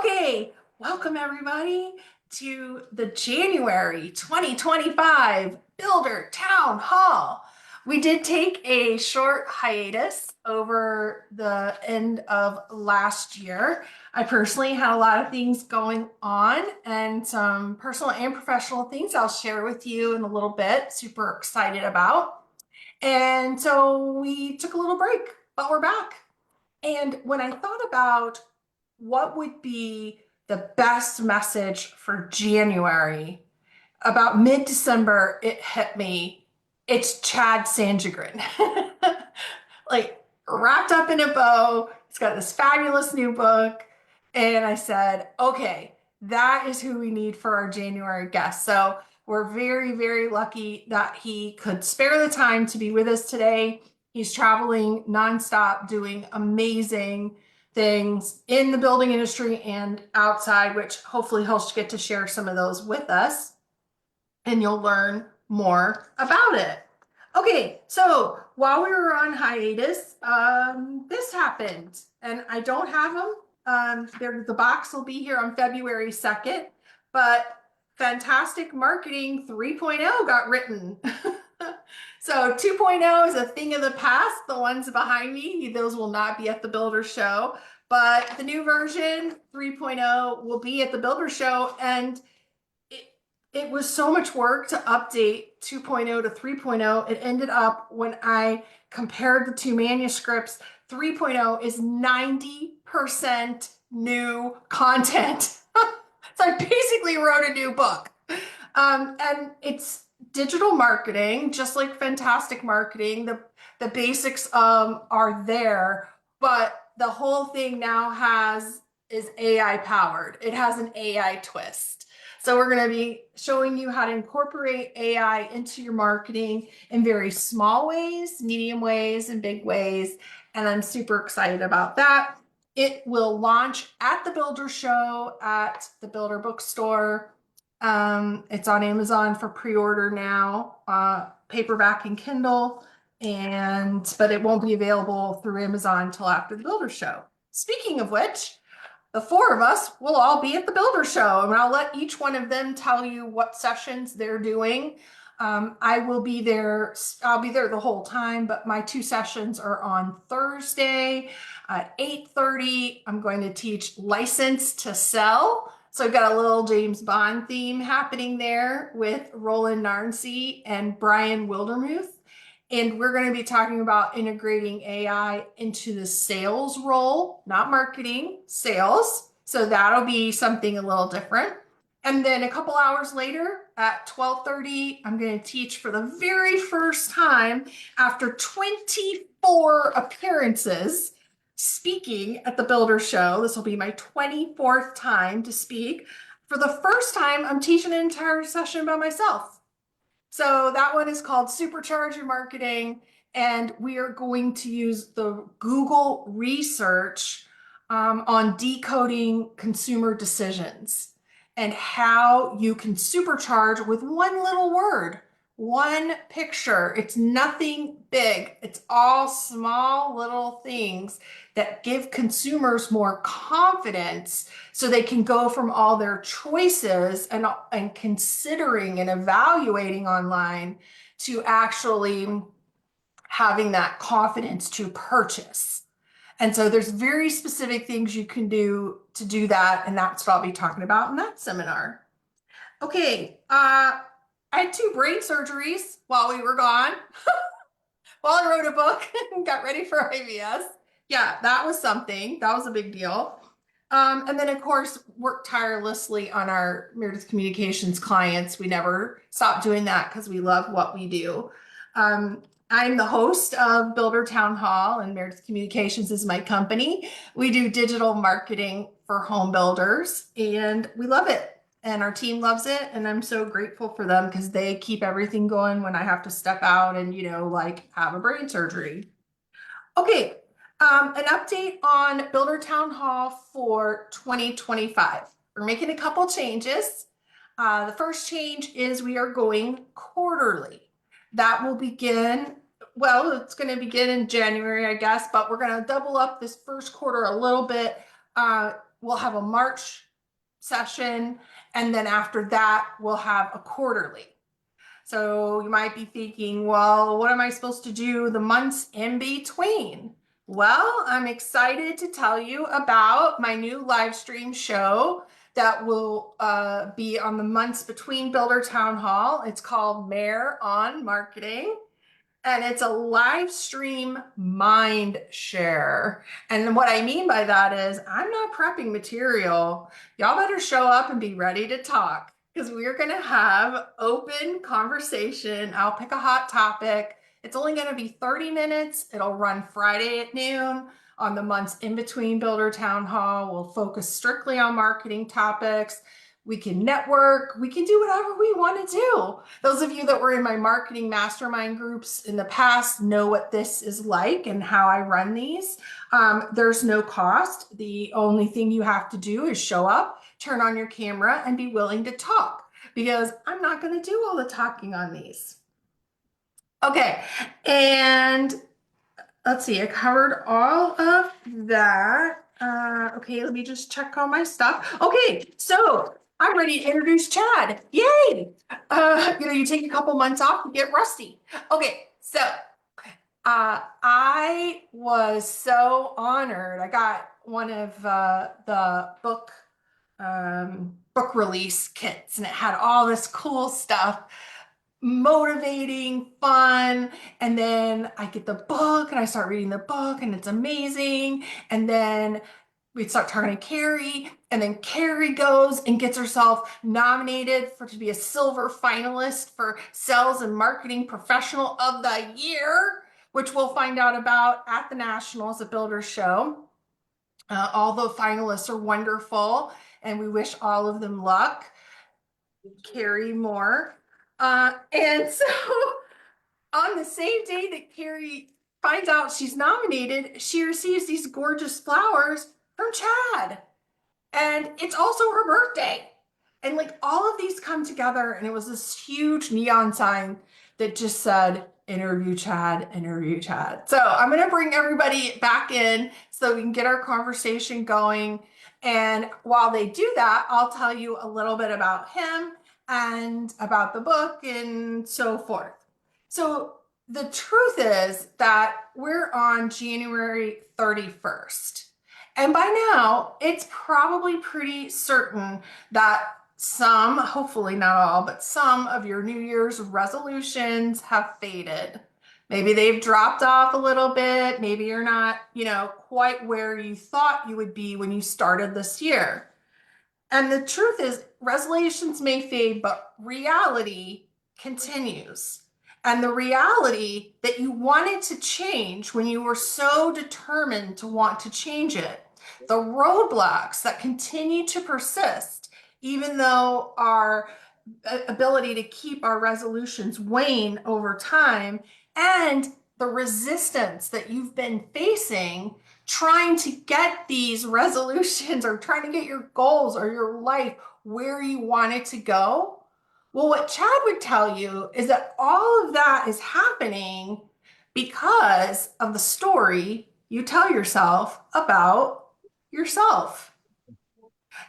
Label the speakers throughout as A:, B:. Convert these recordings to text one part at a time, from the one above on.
A: Okay, welcome everybody to the January 2025 Builder Town Hall. We did take a short hiatus over the end of last year. I personally had a lot of things going on and some personal and professional things I'll share with you in a little bit. Super excited about. And so we took a little break, but we're back. And when I thought about what would be the best message for January, about mid-December, it hit me. It's Chad Sanschagrin. Like wrapped up in a bow. He's got this fabulous new book. And I said, okay, that is who we need for our January guest. So we're very, very lucky that he could spare the time to be with us today. He's traveling nonstop, doing amazing things in the building industry and outside, which hopefully he'll get to share some of those with us and you'll learn more about it. Okay, so while we were on hiatus, this happened, and I don't have them. The box will be here on February 2nd, but Fantastic Marketing 3.0 got written. So 2.0 is a thing of the past. The ones behind me, those will not be at the Builder Show, but the new version 3.0 will be at the Builder Show, and it was so much work to update 2.0 to 3.0. It ended up, when I compared the two manuscripts, 3.0 is 90% new content. So I basically wrote a new book. And it's digital marketing, just like Fantastic Marketing. The basics are there, but the whole thing now is AI powered. It has an AI twist. So we're going to be showing you how to incorporate AI into your marketing in very small ways, medium ways, and big ways. And I'm super excited about that. It will launch at the Builder Show at the Builder Bookstore. It's on Amazon for pre-order now, paperback and Kindle, but it won't be available through Amazon until after the Builder Show. Speaking of which, the four of us will all be at the Builder Show, and I'll let each one of them tell you what sessions they're doing. I will be there. I'll be there the whole time, but my two sessions are on Thursday at 8:30. I'm going to teach License to Sell. So I've got a little James Bond theme happening there with Roland Narnsey and Brian Wildermuth. And we're going to be talking about integrating AI into the sales role, not marketing, sales. So that'll be something a little different. And then a couple hours later at 12:30, I'm going to teach for the very first time after 24 appearances speaking at the Builder Show. This will be my 24th time to speak. For the first time, I'm teaching an entire session by myself. So that one is called Supercharge Your Marketing, and we are going to use the Google research on decoding consumer decisions and how you can supercharge with one little word, one picture. It's nothing big. It's all small little things that give consumers more confidence so they can go from all their choices and considering and evaluating online to actually having that confidence to purchase. And so there's very specific things you can do to do that, and that's what I'll be talking about in that seminar. Okay, I had two brain surgeries while we were gone, while I wrote a book and got ready for IBS. Yeah, that was something. That was a big deal. And then, of course, worked tirelessly on our Meredith Communications clients. We never stop doing that because we love what we do. I'm the host of Builder Town Hall, and Meredith Communications is my company. We do digital marketing for home builders, and we love it. And our team loves it, and I'm so grateful for them because they keep everything going when I have to step out and, like have a brain surgery. Okay, an update on Builder Town Hall for 2025. We're making a couple changes. The first change is we are going quarterly. That will begin, well, it's going to begin in January, I guess, but we're going to double up this first quarter a little bit. we'll have a March session, and then after that, we'll have a quarterly. So you might be thinking, well, what am I supposed to do the months in between? Well, I'm excited to tell you about my new live stream show that will be on the months between Builder Town Hall. It's called Mayor on Marketing. And it's a live stream mind share. And what I mean by that is I'm not prepping material. Y'all better show up and be ready to talk because we're going to have open conversation. I'll pick a hot topic. It's only going to be 30 minutes. It'll run Friday at noon on the months in between Builder Town Hall. We'll focus strictly on marketing topics. We can network. We can do whatever we want to do. Those of you that were in my marketing mastermind groups in the past know what this is like and how I run these. There's no cost. The only thing you have to do is show up, turn on your camera, and be willing to talk because I'm not going to do all the talking on these. Okay, and let's see, I covered all of that. Okay, let me just check all my stuff. Okay, so I'm ready to introduce Chad. Yay! You take a couple months off to get rusty. Okay, so I was so honored. I got one of the book release kits, and it had all this cool stuff, motivating, fun. And then I get the book and I start reading the book and it's amazing. And then we start talking to Carrie, and then Carrie goes and gets herself nominated to be a silver finalist for Sales and Marketing Professional of the Year, which we'll find out about at the Nationals, a Builder Show. All the finalists are wonderful, and we wish all of them luck. Carrie Moore. And so on the same day that Carrie finds out she's nominated, she receives these gorgeous flowers from Chad. And it's also her birthday. And like all of these come together, and it was this huge neon sign that just said, interview Chad, interview Chad. So I'm going to bring everybody back in so we can get our conversation going. And while they do that, I'll tell you a little bit about him and about the book and so forth. So the truth is that we're on January 31st. And by now, it's probably pretty certain that some, hopefully not all, but some of your New Year's resolutions have faded. Maybe they've dropped off a little bit. Maybe you're not, quite where you thought you would be when you started this year. And the truth is, resolutions may fade, but reality continues. And the reality that you wanted to change when you were so determined to want to change it, the roadblocks that continue to persist, even though our ability to keep our resolutions wane over time, and the resistance that you've been facing trying to get these resolutions or trying to get your goals or your life where you want it to go. Well, what Chad would tell you is that all of that is happening because of the story you tell yourself about yourself.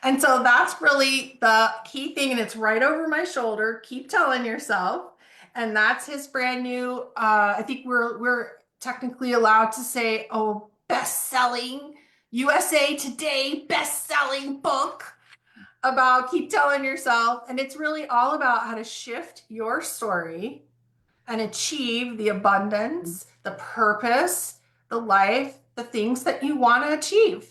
A: And so that's really the key thing, and it's right over my shoulder. Keep telling yourself. And that's his brand new, I think we're technically allowed to say, oh, best-selling USA Today best-selling book about keep telling yourself. And it's really all about how to shift your story and achieve the abundance, the purpose, the life, the things that you want to achieve.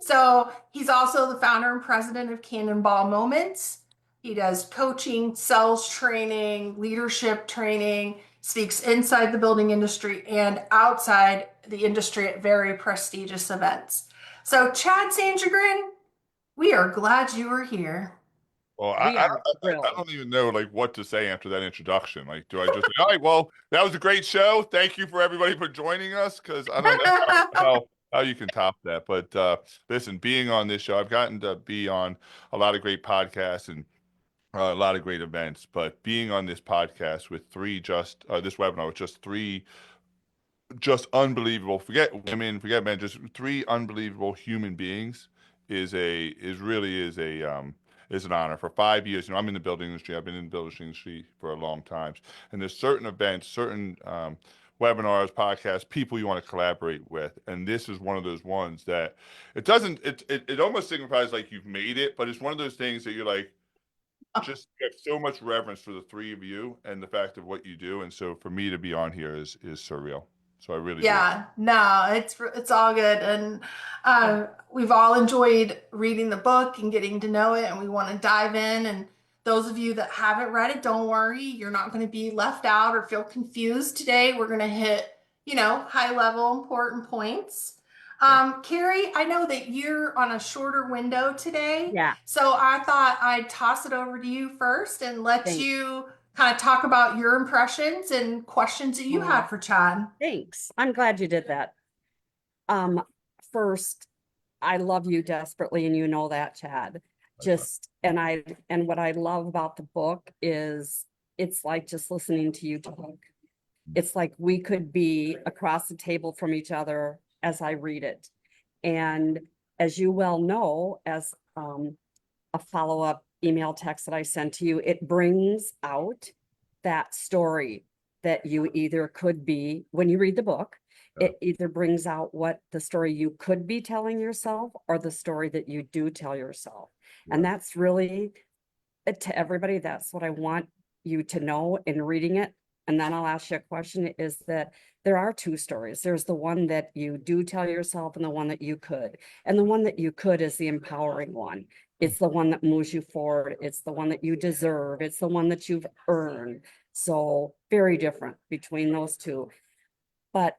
A: So he's also the founder and president of Cannonball Moments. He does coaching, sales training, leadership training, speaks inside the building industry and outside the industry at very prestigious events. So Chad Sanschagrin, we are glad you are here.
B: Well, I don't even know what to say after that introduction. Do I just say, all right, well, that was a great show. Thank you for everybody for joining us, because I don't know how you can top that. But listen, being on this show, I've gotten to be on a lot of great podcasts and a lot of great events, but being on this podcast with this webinar with just three just unbelievable, forget women, forget men, just three unbelievable human beings is an honor. For 5 years, I'm in the building industry. I've been in the building industry for a long time, and there's certain events, certain webinars, podcasts, people you want to collaborate with, and this is one of those ones that it almost signifies like you've made it, but it's one of those things that you're like, just have so much reverence for the three of you and the fact of what you do, and so for me to be on here is surreal. So I really do.
A: Yeah, no, it's all good, and we've all enjoyed reading the book and getting to know it, and we want to dive in. And those of you that haven't read it, don't worry, you're not going to be left out or feel confused today. We're going to hit, high level important points.
B: Yeah.
A: Carrie, I know that you're on a shorter window today,
C: Yeah,
A: so I thought I'd toss it over to you first and let
C: thanks.
A: you kind of talk about your impressions and questions that you had for Chad.
C: Thanks. I'm glad you did that. First, I love you desperately, and you know that, Chad. And what I love about the book is it's like just listening to you talk. It's like we could be across the table from each other as I read it. And as you well know, as a follow-up email text that I sent to you, it brings out that story that you either could be, when you read the book, it either brings out what the story you could be telling yourself or the story that you do tell yourself. And that's really, to everybody, that's what I want you to know in reading it. And then I'll ask you a question, is that there are two stories. There's the one that you do tell yourself and the one that you could. And the one that you could is the empowering one. It's the one that moves you forward. It's the one that you deserve. It's the one that you've earned. So very different between those two. But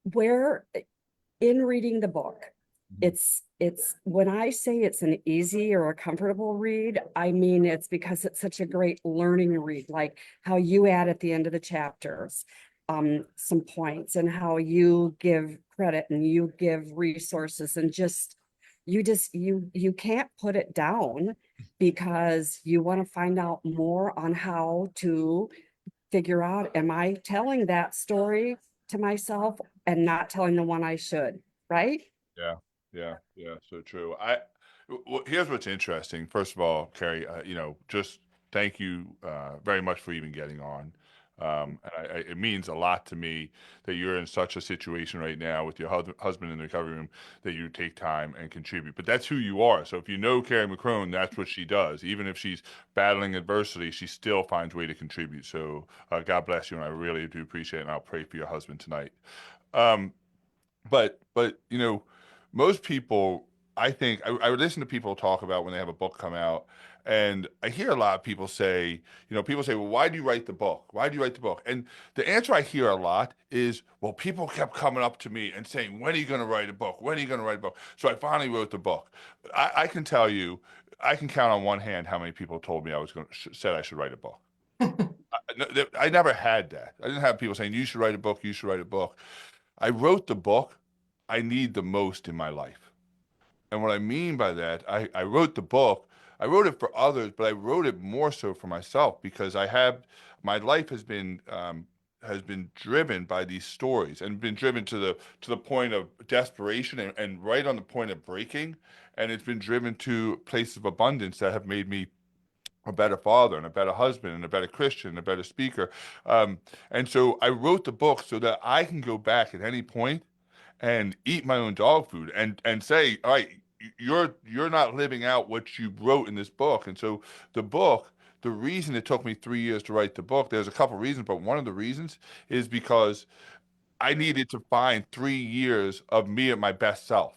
C: where in reading the book, it's when I say it's an easy or a comfortable read, I mean it's because it's such a great learning read, like how you add at the end of the chapters some points, and how you give credit and you give resources, and you can't put it down because you want to find out more on how to figure out, am I telling that story to myself and not telling the one I should, right?
B: Yeah, yeah, so true. Here's what's interesting. First of all, Carrie, just thank you very much for even getting on. It means a lot to me that you're in such a situation right now with your husband in the recovery room that you take time and contribute. But that's who you are. So if you know Carrie McCrone, that's what she does. Even if she's battling adversity, she still finds way to contribute. So God bless you, and I really do appreciate it. And I'll pray for your husband tonight. Um, but most people, I think I would listen to people talk about when they have a book come out, and I hear a lot of people say, people say, well, why do you write the book? Why do you write the book? And the answer I hear a lot is, well, people kept coming up to me and saying, when are you going to write a book? When are you going to write a book? So I finally wrote the book. I can tell you, I can count on one hand how many people told me said I should write a book. I never had that. I didn't have people saying, you should write a book, you should write a book. I wrote the book I need the most in my life. And what I mean by that, I wrote the book, I wrote it for others, but I wrote it more so for myself because my life has been driven by these stories and been driven to the point of desperation and right on the point of breaking. And it's been driven to places of abundance that have made me a better father and a better husband and a better Christian and a better speaker. And so I wrote the book so that I can go back at any point and eat my own dog food and say, all right, you're not living out what you wrote in this book. And so the book, the reason it took me 3 years to write the book, there's a couple of reasons, but one of the reasons is because I needed to find 3 years of me at my best self.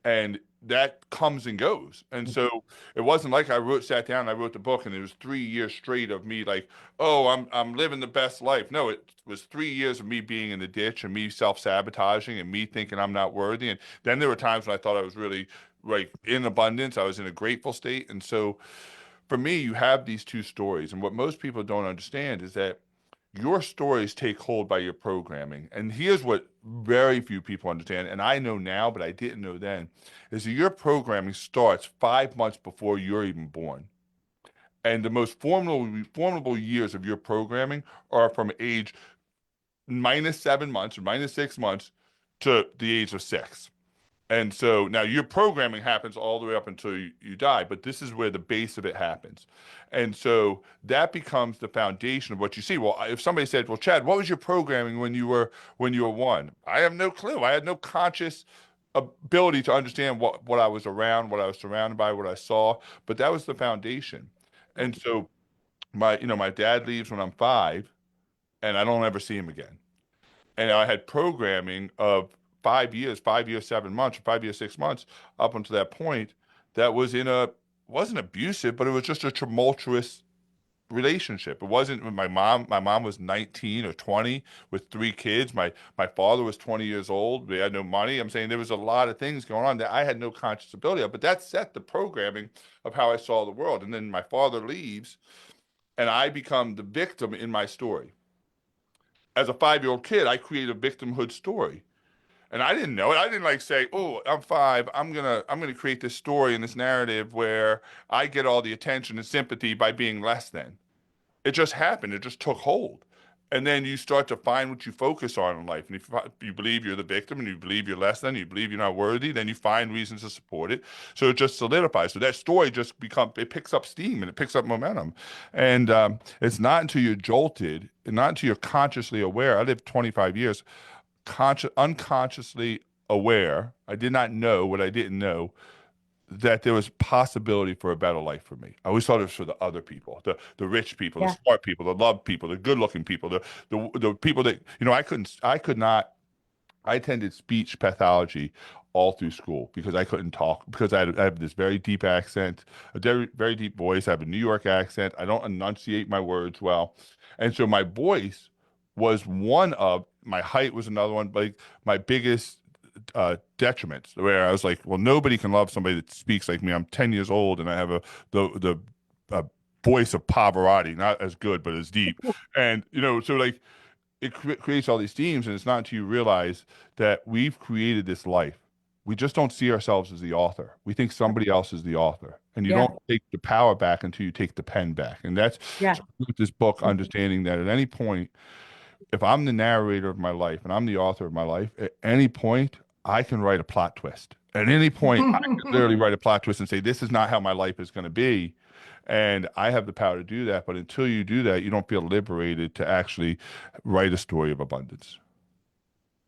B: And that comes and goes. And so it wasn't like sat down, and I wrote the book, and it was 3 years straight of me like, oh, I'm living the best life. No, it was 3 years of me being in the ditch and me self-sabotaging and me thinking I'm not worthy. And then there were times when I thought I was really like in abundance. I was in a grateful state. And so for me, you have these two stories. And what most people don't understand is that your stories take hold by your programming. And here's what very few people understand, and I know now, but I didn't know then, is that your programming starts 5 months before you're even born. And the most formidable years of your programming are from age -7 months or -6 months to the age of 6. And so now your programming happens all the way up until you die, but this is where the base of it happens. And so that becomes the foundation of what you see. Well, if somebody said, "Well, Chad, what was your programming when you were one?" I have no clue. I had no conscious ability to understand what I was around, what I was surrounded by, what I saw, but that was the foundation. And so my dad leaves when I'm 5 and I don't ever see him again. And I had programming of 5 years, 5 years, 7 months, or 5 years, 6 months up until that point that was wasn't abusive, but it was just a tumultuous relationship. It wasn't with my mom. My mom was 19 or 20 with 3 kids. My father was 20 years old. We had no money. I'm saying there was a lot of things going on that I had no conscious ability of, but that set the programming of how I saw the world. And then my father leaves and I become the victim in my story. As a 5-year-old kid, I create a victimhood story. And I didn't know it. I didn't like say, "Oh, I'm 5. I'm gonna create this story and this narrative where I get all the attention and sympathy by being less than." It just happened. It just took hold. And then you start to find what you focus on in life. And if you believe you're the victim and you believe you're less than, you believe you're not worthy, then you find reasons to support it. So it just solidifies. So that story it picks up steam and it picks up momentum. And it's not until you're jolted and not until you're consciously aware. I lived 25 years, unconsciously aware. I did not know what I didn't know, that there was possibility for a better life for me. I always thought it was for the other people, the rich people, the
C: Yeah.
B: smart people, the love people, the good looking people, the people that I could not. I attended speech pathology all through school because I couldn't talk because I have this very deep accent, a very very deep voice. I have a New York accent. I don't enunciate my words well, and so my voice was one of my height was another one, but like my biggest detriments where I was like, well, nobody can love somebody that speaks like me. I'm 10 years old and I have the voice of Pavarotti, not as good, but as deep. And, so like it creates all these themes. And it's not until you realize that we've created this life. We just don't see ourselves as the author. We think somebody else is the author. And you
C: Yeah.
B: don't take the power back until you take the pen back. And that's
C: Yeah.
B: with this book, understanding that at any point, if I'm the narrator of my life and I'm the author of my life, at any point, I can write a plot twist. At any point, I can literally write a plot twist and say, this is not how my life is going to be. And I have the power to do that. But until you do that, you don't feel liberated to actually write a story of abundance.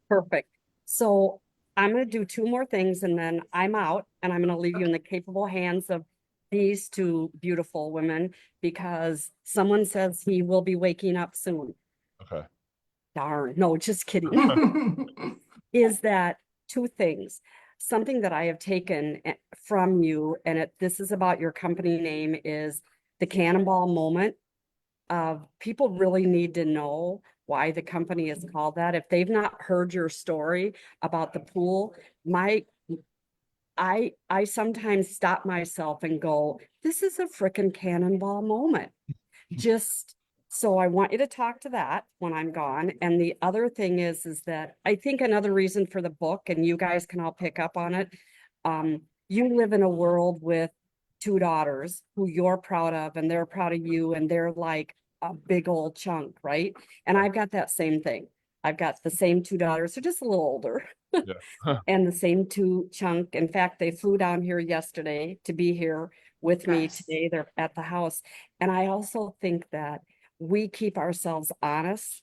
C: Perfect. So I'm going to do 2 more things and then I'm out and I'm going to leave you in the capable hands of these 2 beautiful women because someone says he will be waking up soon.
B: Okay.
C: Darn. No, just kidding. Is that 2 things. Something that I have taken from you, and this is about your company name, is the cannonball moment. People really need to know why the company is called that. If they've not heard your story about the pool, I sometimes stop myself and go, this is a freaking cannonball moment. Just so I want you to talk to that when I'm gone. And the other thing is that I think another reason for the book, and you guys can all pick up on it. You live in a world with 2 daughters who you're proud of, and they're proud of you, and they're like a big old chunk, right? And I've got that same thing. I've got the same 2 daughters, they're just a little older.
B: Yeah.
C: And the same 2 chunk. In fact, they flew down here yesterday to be here with me
A: Nice.
C: today. They're at the house. And I also think that we keep ourselves honest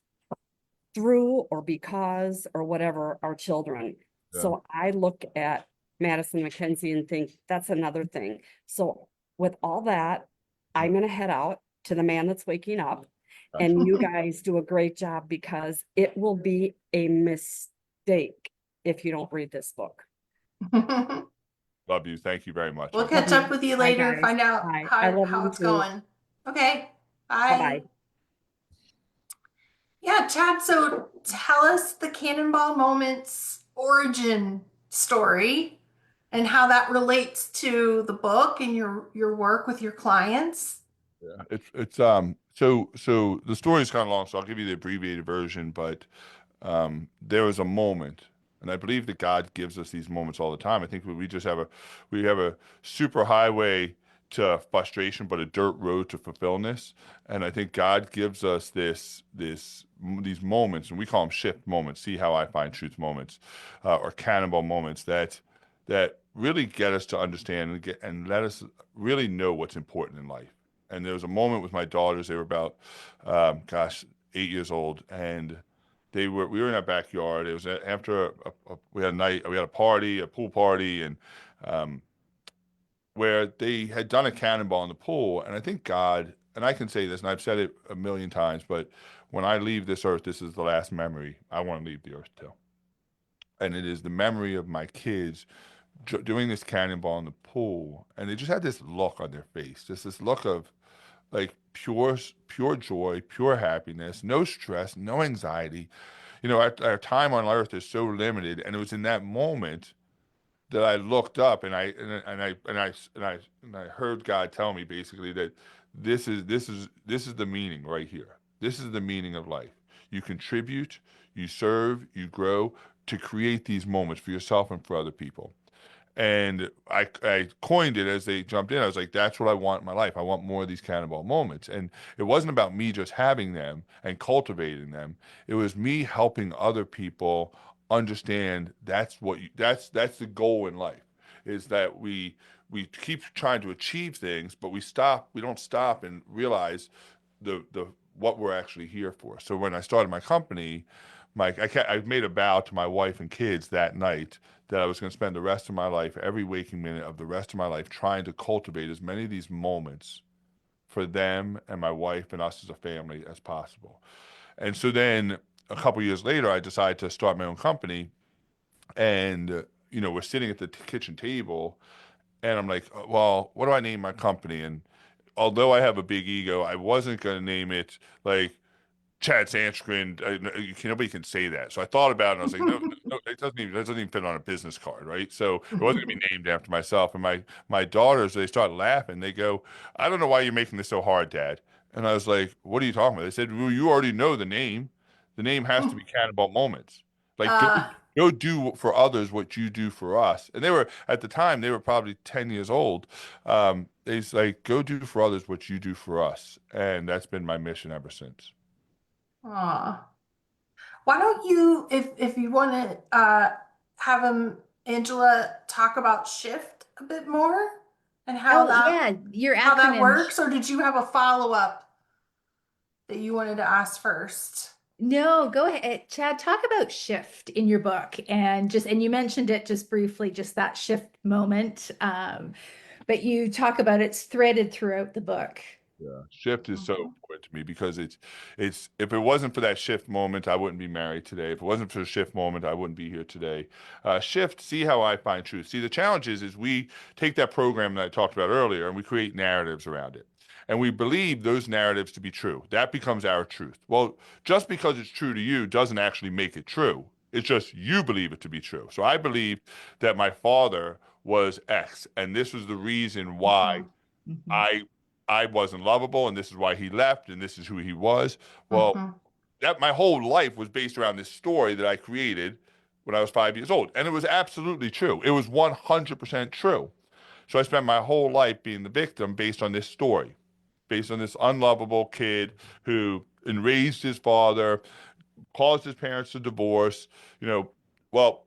C: through or because or whatever our children.
B: Yeah.
C: So I look at Madison McKenzie and think that's another thing. So with all that, I'm going to head out to the man that's waking up. And you guys do a great job because it will be a mistake if you don't read this book.
B: Love you. Thank you very much.
A: We'll catch up with you
C: Bye,
A: later,
C: guys.
A: find out
C: Bye. I love
A: how
C: you
A: it's
C: too.
A: going. Okay. Bye.
C: Bye-bye.
A: Yeah, Chad, so tell us the Cannonball Moments origin story and how that relates to the book and your work with your clients.
B: Yeah, it's so the story is kind of long, so I'll give you the abbreviated version, but there was a moment, and I believe that God gives us these moments all the time. I think we have a super highway to frustration, but a dirt road to fulfillment. And I think God gives us these moments, and we call them shift moments. See how I find truth moments, or cannonball moments that that really get us to understand and let us really know what's important in life. And there was a moment with my daughters, they were about, 8 years old, and we were in our backyard. It was after we had a party, a pool party, and um, where they had done a cannonball in the pool. And I think God, and I can say this, and I've said it a million times, but when I leave this earth, this is the last memory I want to leave the earth to. And it is the memory of my kids doing this cannonball in the pool, and they just had this look on their face, just this look of like pure joy, pure happiness, no stress, no anxiety. Our time on earth is so limited, and it was in that moment that I looked up and I heard God tell me basically that this is the meaning right here. This is the meaning of life. You contribute, you serve, you grow to create these moments for yourself and for other people. And I coined it as they jumped in. I was like, that's what I want in my life. I want more of these cannonball moments. And it wasn't about me just having them and cultivating them. It was me helping other people understand that's the goal in life, is that we keep trying to achieve things, but we don't stop and realize the what we're actually here for. So when I started my company, I made a vow to my wife and kids that night that I was going to spend the rest of my life, every waking minute of the rest of my life, trying to cultivate as many of these moments for them and my wife and us as a family as possible. And so then a couple years later, I decided to start my own company. And, we're sitting at the kitchen table, and I'm like, well, what do I name my company? And although I have a big ego, I wasn't going to name it like Chad Sanschagrin. Nobody can say that. So I thought about it, and I was like, no, no, it doesn't even fit on a business card, right? So it wasn't gonna be named after myself. And my daughters, they start laughing. They go, I don't know why you're making this so hard, Dad. And I was like, what are you talking about? They said, well, you already know the name. The name has to be Cannonball Moments. Like
A: Uh,
B: go do for others what you do for us. And they were at the time they were probably 10 years old. It's like go do for others what you do for us, and that's been my mission ever since.
A: aw. Why don't you, if you want to, have Angela talk about shift a bit more and
D: Oh, yeah, your
A: how that
D: acronym.
A: works, or did you have a follow-up that you wanted to ask first?
D: No, go ahead. Chad, talk about shift in your book and you mentioned it just briefly, just that shift moment. But you talk about it's threaded throughout the book.
B: Yeah, shift is so
A: Mhm.
B: important to me because it's if it wasn't for that shift moment, I wouldn't be married today. If it wasn't for the shift moment, I wouldn't be here today. Shift, see how I find truth. See, the challenge is we take that program that I talked about earlier and we create narratives around it. And we believe those narratives to be true. That becomes our truth. Well, just because it's true to you doesn't actually make it true. It's just you believe it to be true. So I believe that my father was X, and this was the reason why
A: Mhm.
D: Mhm.
B: I I wasn't lovable, and this is why he left, and this is who he was. Well,
A: Mhm.
B: that my whole life was based around this story that I created when I was 5 years old, and it was absolutely true. It was 100% true. So I spent my whole life being the victim based on this story, based on this unlovable kid who enraged his father, caused his parents to divorce. You know, well,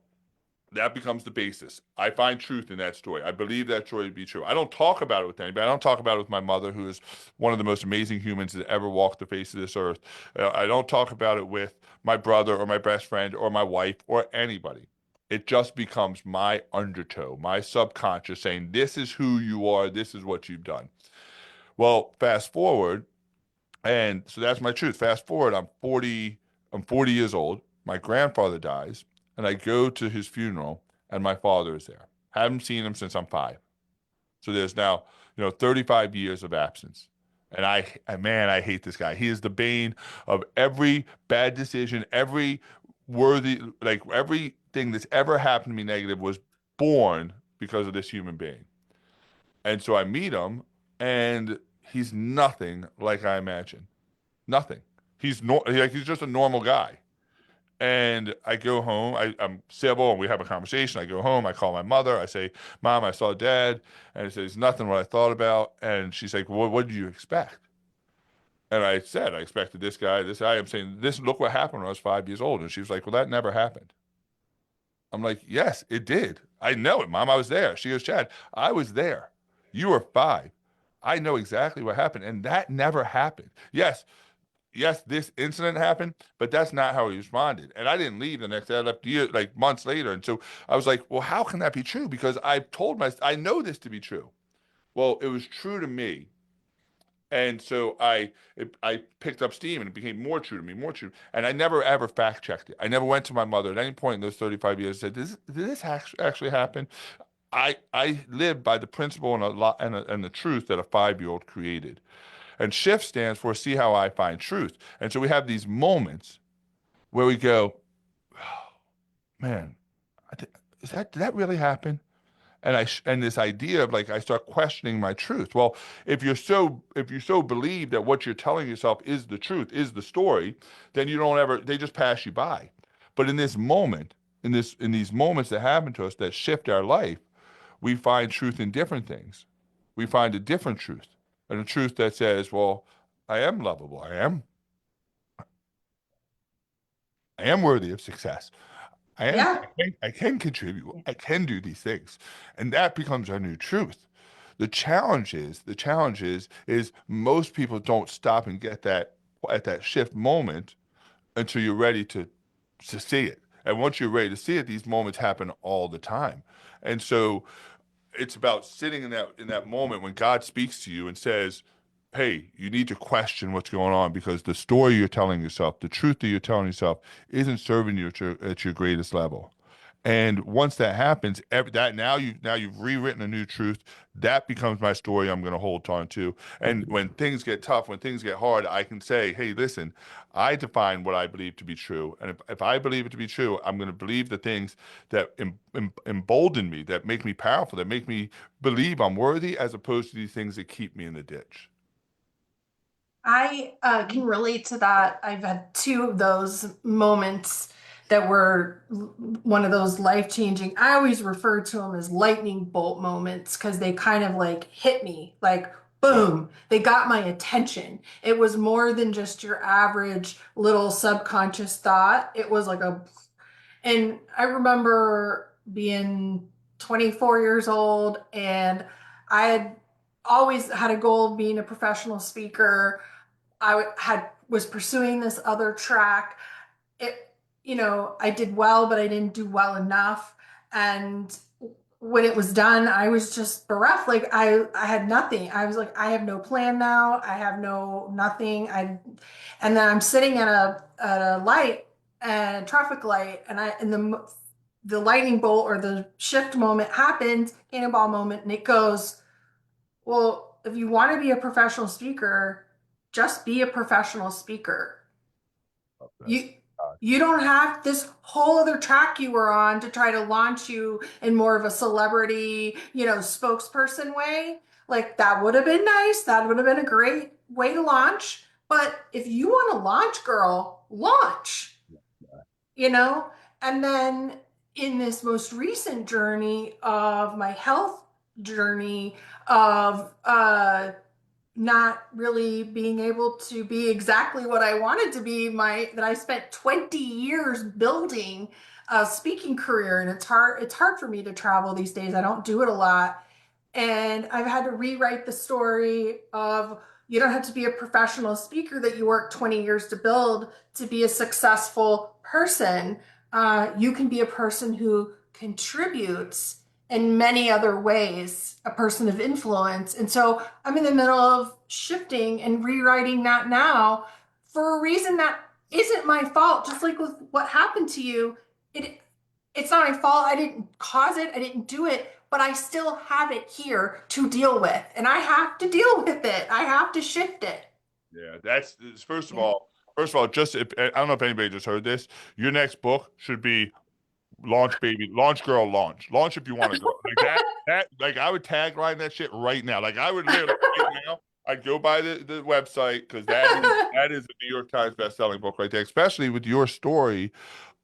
B: that becomes the basis. I find truth in that story. I believe that story to be true. I don't talk about it with anybody. I don't talk about it with my mother, who is one of the most amazing humans that ever walked the face of this earth. I don't talk about it with my brother or my best friend or my wife or anybody. It just becomes my undertow, my subconscious saying, this is who you are. This is what you've done. Well, fast forward. And so that's my truth. Fast forward, I'm 40 years old. My grandfather dies, and I go to his funeral, and my father is there. Haven't seen him since I'm 5. So there's now, 35 years of absence. And man, I hate this guy. He is the bane of every bad decision, every worthy, like everything that's ever happened to me negative was born because of this human being. And so I meet him, and he's nothing like I imagined. Nothing. He's just a normal guy. And I go home. I'm civil, and we have a conversation. I go home. I call my mother. I say, "Mom, I saw Dad," and he says, "Nothing what I thought about." And she's like, "Well, what did you expect?" And I said, "I expected this guy, this guy." I'm saying, "This look what happened when I was 5 years old." And she was like, "Well, that never happened." I'm like, "Yes, it did. I know it, Mom. I was there. She goes, Chad, I was there. You were 5. I know exactly what happened. And that never happened. Yes, this incident happened, but that's not how he responded. And I didn't leave the next day. I left like months later. And so I was like, well, how can that be true? Because I know this to be true. Well, it was true to me. And so I picked up steam and it became more true to me, more true. And I never ever fact checked it. I never went to my mother at any point in those 35 years and said, did this actually happen? I live by the principle and a lot and the truth that a 5-year-old created. And shift stands for see how I find truth. And so we have these moments where we go, oh, man, did that really happen? And this idea of like I start questioning my truth. Well, if you so believe that what you're telling yourself is the truth, is the story, then you don't ever they just pass you by. But in this moment, in these moments that happen to us that shift our life, we find truth in different things. We find a different truth, and a truth that says, well, I am lovable. I am worthy of success.
A: Yeah.
B: I can contribute. I can do these things. And that becomes our new truth. The challenge is most people don't stop and get that at that shift moment until you're ready to see it. And once you're ready to see it, these moments happen all the time. And so it's about sitting in that moment when God speaks to you and says, hey, you need to question what's going on because the story you're telling yourself, the truth that you're telling yourself isn't serving you at your greatest level. And once that happens, now you've rewritten a new truth. That becomes my story I'm going to hold on to. And when things get tough, when things get hard, I can say, hey, listen, I define what I believe to be true. And if I believe it to be true, I'm going to believe the things that embolden me, that make me powerful, that make me believe I'm worthy, as opposed to these things that keep me in the ditch.
A: I can relate to that. I've had 2 of those moments that were one of those life changing. I always refer to them as lightning bolt moments because they kind of like hit me like boom, they got my attention. It was more than just your average little subconscious thought. It was like and I remember being 24 years old and I had always had a goal of being a professional speaker. Was pursuing this other track. It, I did well, but I didn't do well enough. And when it was done, I was just bereft. Like I had nothing. I was like, I have no plan now. I have no nothing. And then I'm sitting at a light and a traffic light, and the lightning bolt or the shift moment happens, cannonball moment, and it goes, well, if you want to be a professional speaker, just be a professional speaker. You you don't have this whole other track you were on to try to launch you in more of a celebrity, spokesperson way. Like that would have been nice. That would have been a great way to launch. But if you want to launch, girl, launch. You know? And then in this most recent journey of my health journey of not really being able to be exactly what I wanted to be, that I spent 20 years building a speaking career, and it's hard for me to travel these days. I don't do it a lot. And I've had to rewrite the story of you don't have to be a professional speaker that you worked 20 years to build to be a successful person. You can be a person who contributes in many other ways, a person of influence. And so I'm in the middle of shifting and rewriting that now for a reason that isn't my fault. Just like with what happened to you, it's not my fault. I didn't cause it. I didn't do it, but I still have it here to deal with. And I have to deal with it. I have to shift it.
B: Yeah, that's first of all, just I don't know if anybody just heard this. Your next book should be launch baby, launch girl, launch if you want to go like that. Like I would tagline that shit right now. Like I would literally right now. I'd go by the website because that is a New York Times best-selling book right there, especially with your story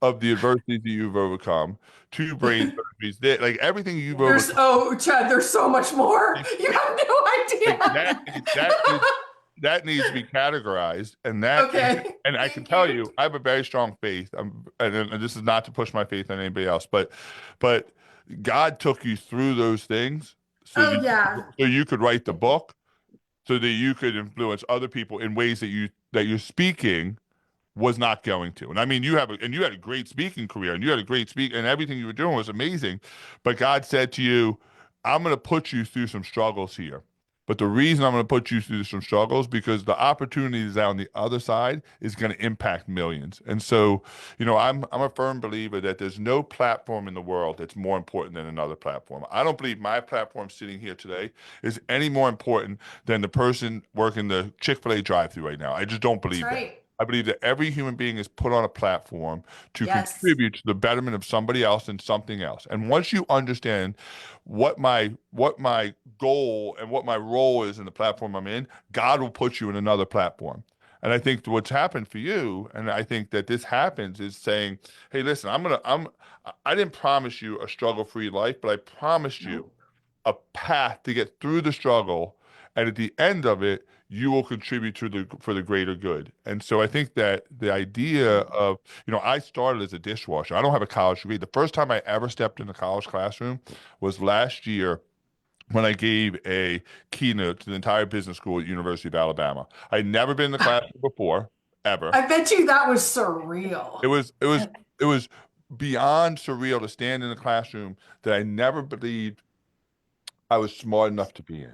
B: of the adversity that you've overcome, 2 brain surgeries, like everything you've overcome.
A: Chad, there's so much more. You have no
B: Like
A: idea.
B: that needs to be categorized, and
A: Okay.
B: and I can tell you, I have a very strong faith. And this is not to push my faith on anybody else, but God took you through those things
A: Oh yeah.
B: so you could write the book, so that you could influence other people in ways that you're speaking was not going to. And I mean, you had a great speaking career, and you had a great speak, and everything you were doing was amazing. But God said to you, I'm going to put you through some struggles here. But the reason I'm going to put you through some struggles because the opportunities on the other side is going to impact millions. And so, I'm a firm believer that there's no platform in the world that's more important than another platform. I don't believe my platform sitting here today is any more important than the person working the Chick-fil-A drive-through right now. I just don't
A: That's
B: believe that.
A: right.
B: I believe that every human being is put on a platform to
A: Yes.
B: contribute to the betterment of somebody else and something else. And once you understand what my goal and what my role is in the platform I'm in, God will put you in another platform. And I think what's happened for you, and I think that this happens, is saying, "Hey, listen, I didn't promise you a struggle-free life, but I promised you a path to get through the struggle, and at the end of it, you will contribute for the greater good." And so I think that the idea of, I started as a dishwasher. I don't have a college degree. The first time I ever stepped in a college classroom was last year when I gave a keynote to the entire business school at University of Alabama. I'd never been in the classroom before, ever.
A: I bet you that was surreal.
B: It was beyond surreal to stand in a classroom that I never believed I was smart enough to be in.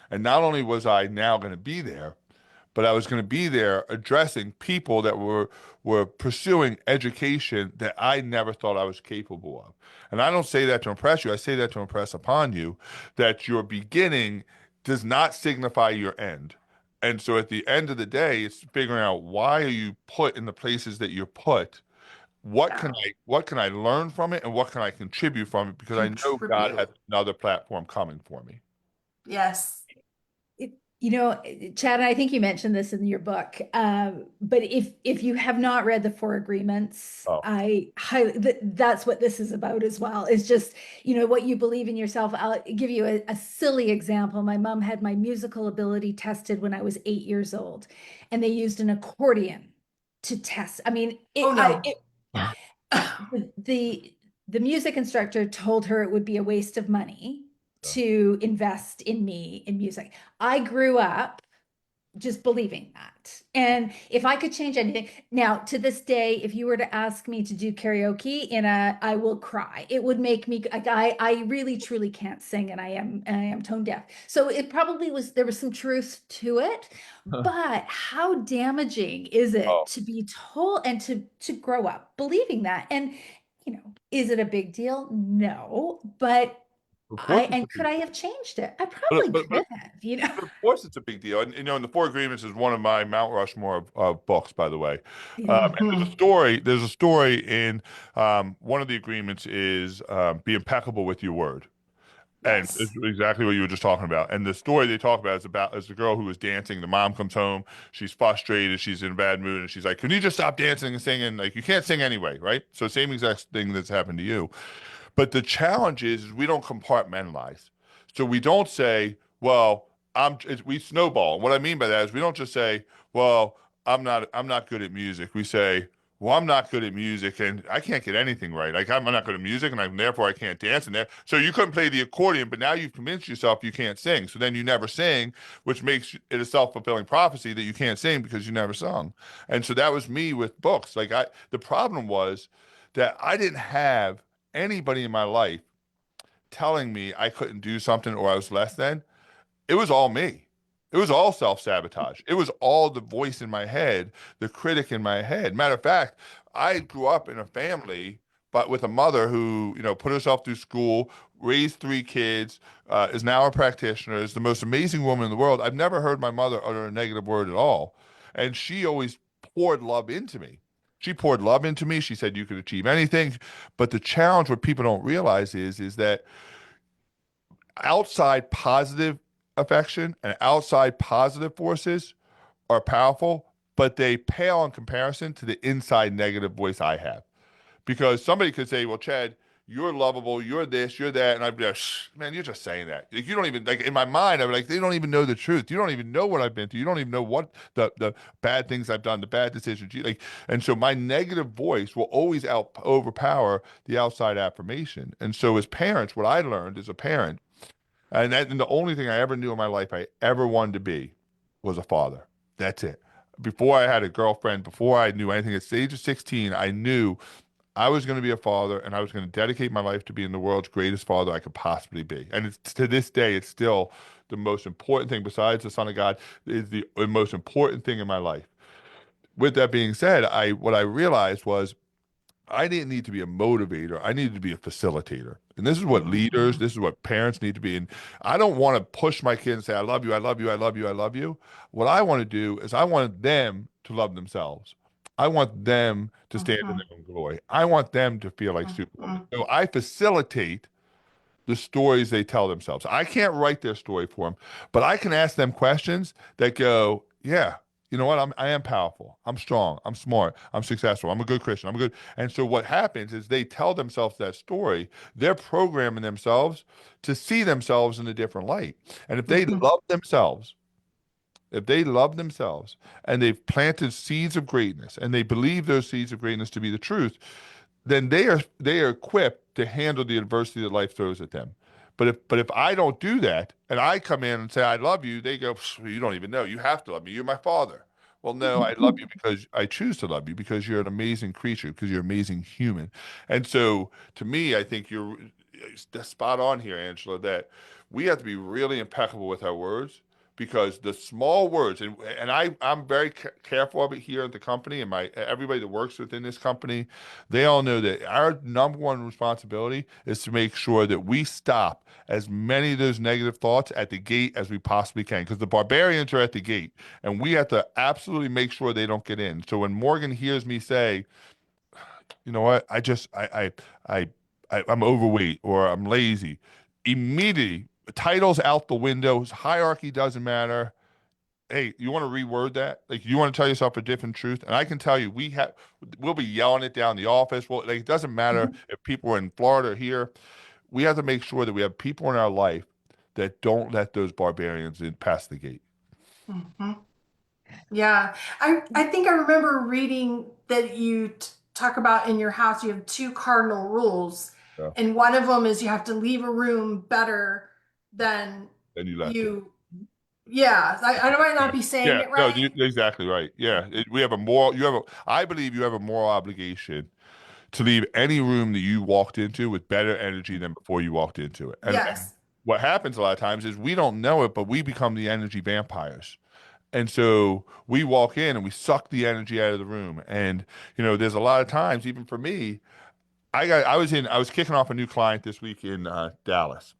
B: And not only was I now going to be there, but I was going to be there addressing people that were pursuing education that I never thought I was capable of. And I don't say that to impress you. I say that to impress upon you that your beginning does not signify your end. And so at the end of the day, it's figuring out why are you put in the places that you're put.
A: Yeah.
B: What can I learn from it and what can I contribute from it? Because I know God has
A: Contribute.
B: another platform coming for me.
A: Yes.
D: Chad, I think you mentioned this in your book, but if you have not read the Four Agreements,
B: Oh,
D: that's what this is about as well. It's just, what you believe in yourself. I'll give you a silly example. My mom had my musical ability tested when I was 8 years old, and they used an accordion to test. I mean,
A: Oh no.
D: the the music instructor told her it would be a waste of money to invest in me in music. I grew up just believing that. And if I could change anything, now to this day, if you were to ask me to do karaoke I will cry. It would make me like I really truly can't sing, and I am tone deaf. So it probably there was some truth to it, but how damaging is it
B: oh,
D: to be told and to grow up believing that? And is it a big deal? No, but
B: of course it's a
D: could
B: big
D: I have changed it? I
B: but
D: probably
B: but
D: could
B: but
D: have.
B: But of course, it's a big deal. And, and the Four Agreements is one of my Mount Rushmore of books, by the way.
D: Yeah.
B: And there's a story. There's a story in one of the agreements is be impeccable with your word. And it's
A: Yes.
B: exactly what you were just talking about. And the story they talk about is the girl who was dancing. The mom comes home. She's frustrated. She's in a bad mood. And she's like, can you just stop dancing and singing? Like, you can't sing anyway, right? So same exact thing that's happened to you. But the challenge is we don't compartmentalize. So we don't say, well, we snowball. What I mean by that is we don't just say, well, I'm not good at music. We say, well, I'm not good at music and I can't get anything right. Like I'm not good at music and therefore I can't dance and there. So you couldn't play the accordion, but now you've convinced yourself you can't sing. So then you never sing, which makes it a self-fulfilling prophecy that you can't sing because you never sung. And so that was me with books. The problem was that I didn't have anybody in my life telling me I couldn't do something or I was less than. It was all me. It was all self-sabotage. It was all the voice in my head, the critic in my head. Matter of fact, I grew up in a family, but with a mother who, put herself through school, raised three kids, is now a practitioner, is the most amazing woman in the world. I've never heard my mother utter a negative word at all. And she always poured love into me. She poured love into me. She said you could achieve anything. But the challenge, what people don't realize is that outside positive affection and outside positive forces are powerful, but they pale in comparison to the inside negative voice I have. Because somebody could say, well, Chad, you're lovable, you're this, you're that. And I'd be like, Shh, man, you're just saying that. Like, you don't even, like, in my mind, I'd be like, they don't even know the truth. You don't even know what I've been through. You don't even know what the bad things I've done, the bad decisions. Like, and so my negative voice will always overpower the outside affirmation. And so as parents, what I learned as a parent, and the only thing I ever knew in my life I ever wanted to be was a father. That's it. Before I had a girlfriend, before I knew anything, at the age of 16, I knew I was going to be a father and I was going to dedicate my life to being the world's greatest father I could possibly be. And it's, to this day, it's still the most important thing besides the Son of God, is the most important thing in my life. With that being said, what I realized was I didn't need to be a motivator. I needed to be a facilitator. And this is what leaders, this is what parents need to be. And I don't want to push my kids and say, I love you, I love you, I love you, I love you. What I want to do is I want them to love themselves. I want them to stand in their own glory. I want them to feel like Superwoman. So I facilitate the stories they tell themselves. I can't write their story for them, but I can ask them questions that go, yeah, you know what? I am powerful. I'm strong. I'm smart. I'm successful. I'm a good Christian. I'm a good. And so what happens is they tell themselves that story. They're programming themselves to see themselves in a different light. And if they love themselves and they've planted seeds of greatness and they believe those seeds of greatness to be the truth, then they are equipped to handle the adversity that life throws at them. But if I don't do that and I come in and say I love you, they go, you don't even know. You have to love me. You're my father. Well, no, I love you because I choose to love you because you're an amazing creature, because you're an amazing human. And so to me, I think you're spot on here, Angela, that we have to be really impeccable with our words because the small words, and I'm very careful of it here at the company, and everybody that works within this company, they all know that our number one responsibility is to make sure that we stop as many of those negative thoughts at the gate as we possibly can, because the barbarians are at the gate, and we have to absolutely make sure they don't get in. So when Morgan hears me say, you know what, I'm overweight or I'm lazy, immediately titles out the window, hierarchy doesn't matter. Hey, you want to reword that? Like, you want to tell yourself a different truth? And I can tell you, we'll be yelling it down the office. Well, like, it doesn't matter if people are in Florida or here. We have to make sure that we have people in our life that don't let those barbarians in past the gate.
A: Yeah, I think I remember reading that you talk about in your house you have two cardinal rules,
B: Yeah.
A: and one of them is you have to leave a room better than
B: And you left it.
A: you. Yeah, I might not be saying
B: Yeah,
A: it
B: no,
A: right.
B: you're exactly right. Yeah, we have I believe you have a moral obligation to leave any room that you walked into with better energy than before you walked into it. And
A: Yes.
B: what happens a lot of times is we don't know it, but we become the energy vampires. And so we walk in and we suck the energy out of the room. And, there's a lot of times, even for me, I was kicking off a new client this week in Dallas.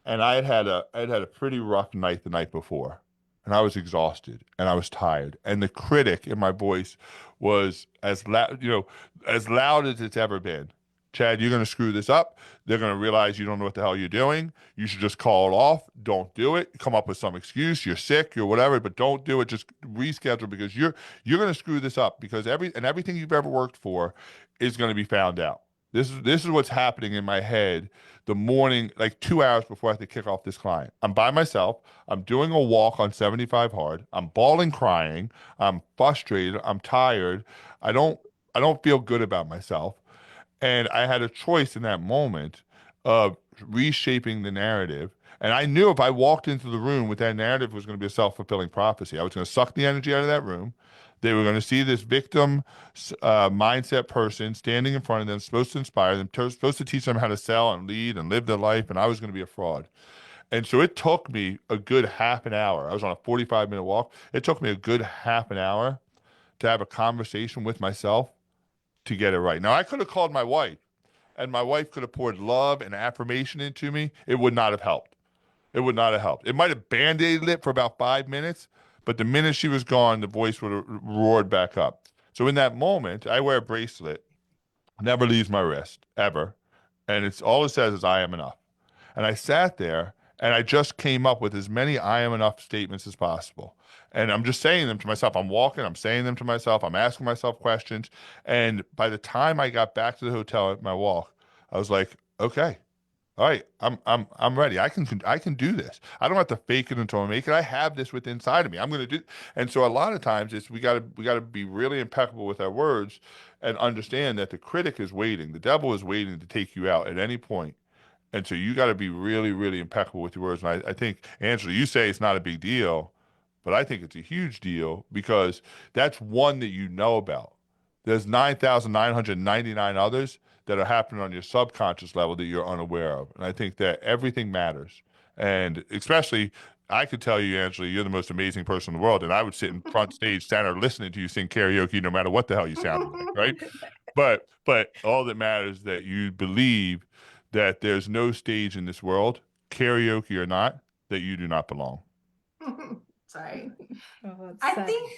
B: And I had had a pretty rough night the night before, and I was exhausted and I was tired. And the critic in my voice was as loud as it's ever been. Chad, you're going to screw this up. They're going to realize you don't know what the hell you're doing. You should just call it off. Don't do it. Come up with some excuse. You're sick. You're whatever, but don't do it. Just reschedule because you're going to screw this up because everything you've ever worked for is going to be found out. This is what's happening in my head the morning, like 2 hours before I have to kick off this client. I'm by myself. I'm doing a walk on 75 hard. I'm bawling, crying. I'm frustrated. I'm tired. I don't I don't feel good about myself. And I had a choice in that moment of reshaping the narrative. And I knew if I walked into the room with that narrative, it was going to be a self-fulfilling prophecy. I was going to suck the energy out of that room. They were going to see this victim mindset person standing in front of them, supposed to inspire them, supposed to teach them how to sell and lead and live their life. And I was going to be a fraud. And so it took me a good half an hour. I was on a 45-minute walk. It took me a good half an hour to have a conversation with myself to get it right. Now, I could have called my wife, and my wife could have poured love and affirmation into me. It would not have helped. It would not have helped. It might have band-aided it for about 5 minutes, but the minute she was gone, the voice would have roared back up. So in that moment, I wear a bracelet, never leaves my wrist, ever. And it's all it says is I am enough. And I sat there and I just came up with as many I am enough statements as possible. And I'm just saying them to myself. I'm walking, I'm saying them to myself, I'm asking myself questions. And by the time I got back to the hotel at my walk, I was like, okay, all right, I'm ready. I can do this. I don't have to fake it until I make it. I have this within inside of me. I'm going to do. And so a lot of times it's we got to be really impeccable with our words and understand that the critic is waiting. The devil is waiting to take you out at any point. And so you got to be really, really impeccable with your words. And I think, Angela, you say it's not a big deal, but I think it's a huge deal because that's one that you know about. There's 9,999 others that are happening on your subconscious level that you're unaware of. And I think that everything matters. And especially, I could tell you, Angela, you're the most amazing person in the world. And I would sit in front stage center listening to you sing karaoke no matter what the hell you sounded like, right? But all that matters is that you believe that there's no stage in this world, karaoke or not, that you do not belong.
A: Sorry.
D: Oh, that's
A: I
D: sad.
A: think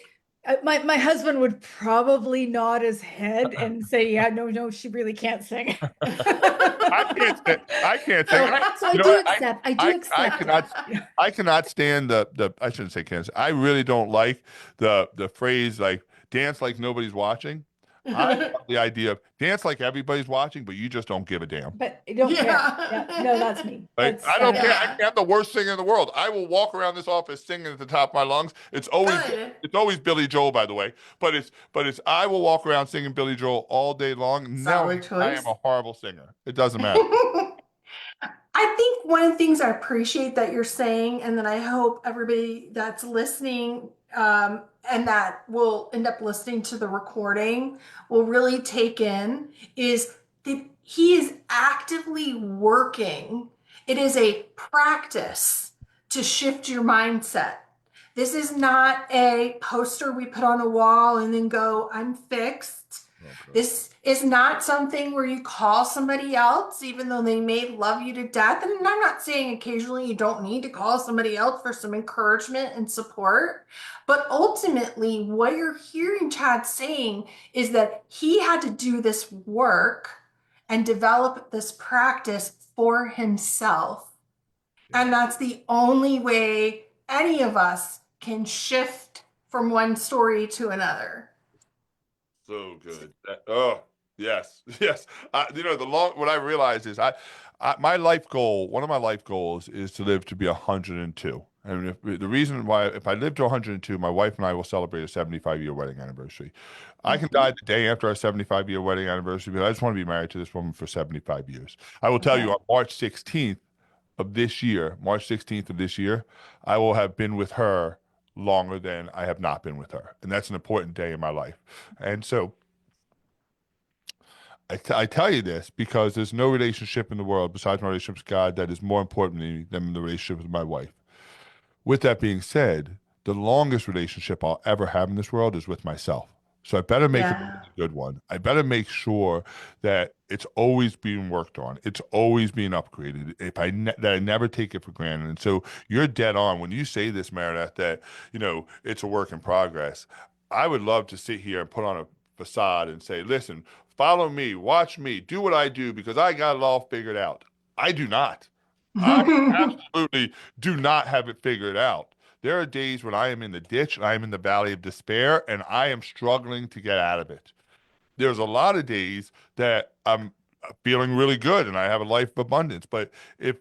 D: My husband would probably nod his head and say, "Yeah, no, she really can't sing."
B: I can't sing. I can't sing.
D: So I
B: You know
D: do
B: what?
D: accept. I do accept.
B: I cannot stand the I shouldn't say cancer. I really don't like the phrase like dance like nobody's watching. I love the idea of dance like everybody's watching, but you just don't give a damn.
D: But I don't care. Yeah, no, that's me.
B: Like,
D: That's
B: I don't care.
A: Yeah.
B: I'm the worst singer in the world. I will walk around this office singing at the top of my lungs.
A: Good.
B: It's always Billy Joel, by the way. But it's I will walk around singing Billy Joel all day long. No,
A: Solid
B: I
A: choice.
B: am a horrible singer. It doesn't matter.
A: I think one of the things I appreciate that you're saying, and that I hope everybody that's listening and that will end up listening to the recording will really take in, is that he is actively working. It is a practice to shift your mindset. This is not a poster we put on a wall and then go, I'm fixed.
B: Okay.
A: This is not something where you call somebody else, even though they may love you to death. And I'm not saying occasionally you don't need to call somebody else for some encouragement and support. But ultimately, what you're hearing Chad saying is that he had to do this work and develop this practice for himself. And that's the only way any of us can shift from one story to another.
B: So good. Oh, yes, yes. What I realized is my life goal, one of my life goals is to live to be 102. And the reason why, if I live to 102, my wife and I will celebrate a 75-year wedding anniversary. I can die the day after our 75-year wedding anniversary, but I just want to be married to this woman for 75 years. I will tell you on March 16th of this year, I will have been with her longer than I have not been with her. And that's an important day in my life. And so I tell you this because there's no relationship in the world besides my relationship with God that is more important to me than the relationship with my wife. With that being said, the longest relationship I'll ever have in this world is with myself. So I better make it a good one. I better make sure that it's always being worked on. It's always being upgraded. That I never take it for granted. And so you're dead on when you say this, Meredith, that it's a work in progress. I would love to sit here and put on a facade and say, listen, follow me, watch me, do what I do because I got it all figured out. I do not. I absolutely do not have it figured out. There are days when I am in the ditch and I am in the valley of despair and I am struggling to get out of it. There's a lot of days that I'm feeling really good and I have a life of abundance. But if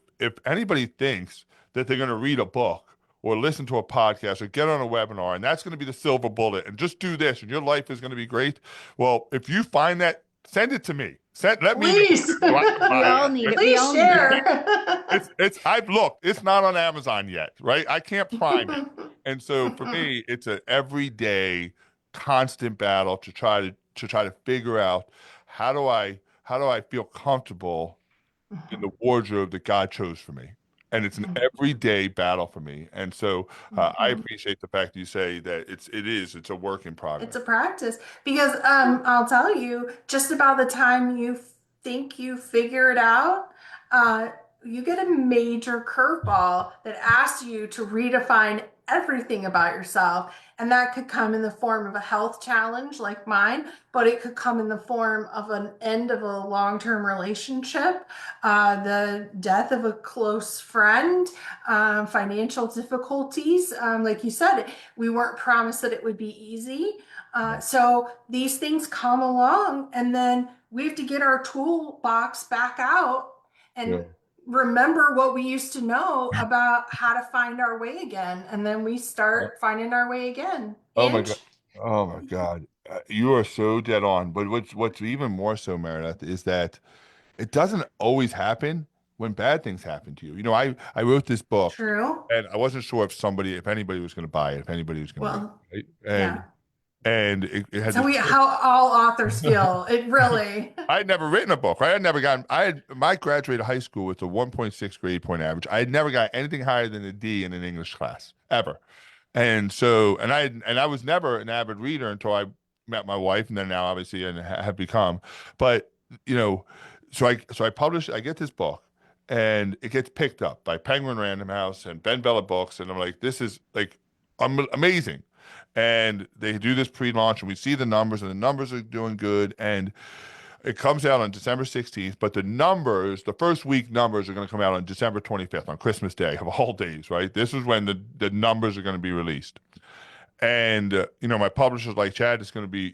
B: anybody thinks that they're going to read a book or listen to a podcast or get on a webinar and that's going to be the silver bullet and just do this and your life is going to be great, well, if you find that, send it to me. Let me
A: Please.
B: so I can
D: We
B: buy
D: all
B: it.
D: need it.
A: Please
D: We all need it.
A: share.
B: I've looked. It's not on Amazon yet, right? I can't prime it. And so for me, it's an everyday, constant battle to try to figure out how do I feel comfortable in the wardrobe that God chose for me. And it's an everyday battle for me. And so I appreciate the fact that you say that it's a work in progress.
A: It's a practice because I'll tell you, just about the time you think you figure it out, you get a major curveball that asks you to redefine everything about yourself. And that could come in the form of a health challenge like mine, but it could come in the form of an end of a long-term relationship, the death of a close friend, financial difficulties. Like you said, we weren't promised that it would be easy. So these things come along and then we have to get our toolbox back out and
B: Yeah.
A: remember what we used to know about how to find our way again. And then we start finding our way again.
B: Oh my God.
A: Inch.
B: Oh my God. You are so dead on. But what's even more so, Meredith, is that it doesn't always happen when bad things happen to you. You know, I wrote this book
A: True.
B: and I wasn't sure if anybody was going to buy it, if anybody was going to read
A: Well,
B: it, right?
A: yeah.
B: And it had
A: So
B: this.
A: how all authors feel. It really.
B: I had never written a book. Right? I had never gotten. My graduated high school with a 1.6 grade point average. I had never got anything higher than a D in an English class ever. And so, I was never an avid reader until I met my wife, and then now obviously and have become. But you know, I get this book, and it gets picked up by Penguin Random House and Ben Bella Books, and I'm like, this is like amazing. And they do this pre-launch, and we see the numbers, and the numbers are doing good, and it comes out on December 16th, but the first week numbers are going to come out on December 25th, on Christmas Day, of all days, right? This is when the numbers are going to be released. And, my publisher's like, Chad, it's going to be,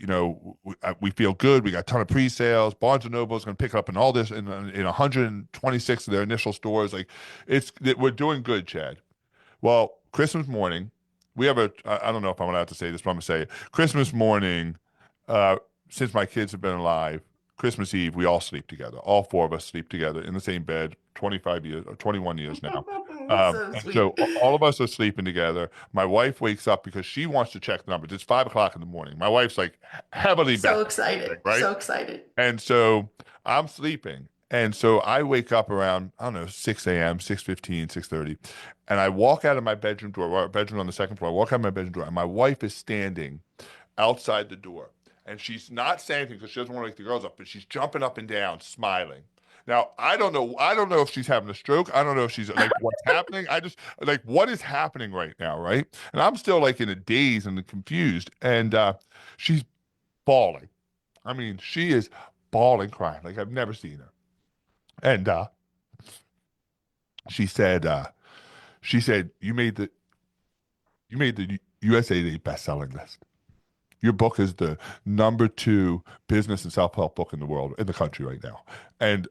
B: we feel good. We got a ton of pre-sales. Barnes & Noble is going to pick up in all this in 126 of their initial stores. Like, we're doing good, Chad. Well, Christmas morning, I don't know if I'm allowed to say this, but I'm going to say it. Christmas morning, since my kids have been alive, Christmas Eve, we all sleep together. All four of us sleep together in the same bed, 25 years or 21 years now.
A: So
B: And
A: sweet.
B: so all of us are sleeping together. My wife wakes up because she wants to check the numbers. It's 5 o'clock in the morning. My wife's like heavily
A: So
B: bet,
A: excited.
B: right?
A: So excited.
B: And so I'm sleeping. And so I wake up around, I don't know, 6 a.m., 6:15, 6:30. And I walk out of my bedroom door, our bedroom on the second floor. I walk out of my bedroom door, and my wife is standing outside the door. And she's not saying anything because she doesn't want to wake the girls up, but she's jumping up and down, smiling. Now, I don't know. I don't know if she's having a stroke. I don't know if she's like, what's happening? I just like, what is happening right now, right? And I'm still like in a daze and confused. And she's bawling. I mean, she is bawling, crying like I've never seen her. And she said, you made the USA Today best-selling list. Your book is the #2 business and self-help book in the country right now. And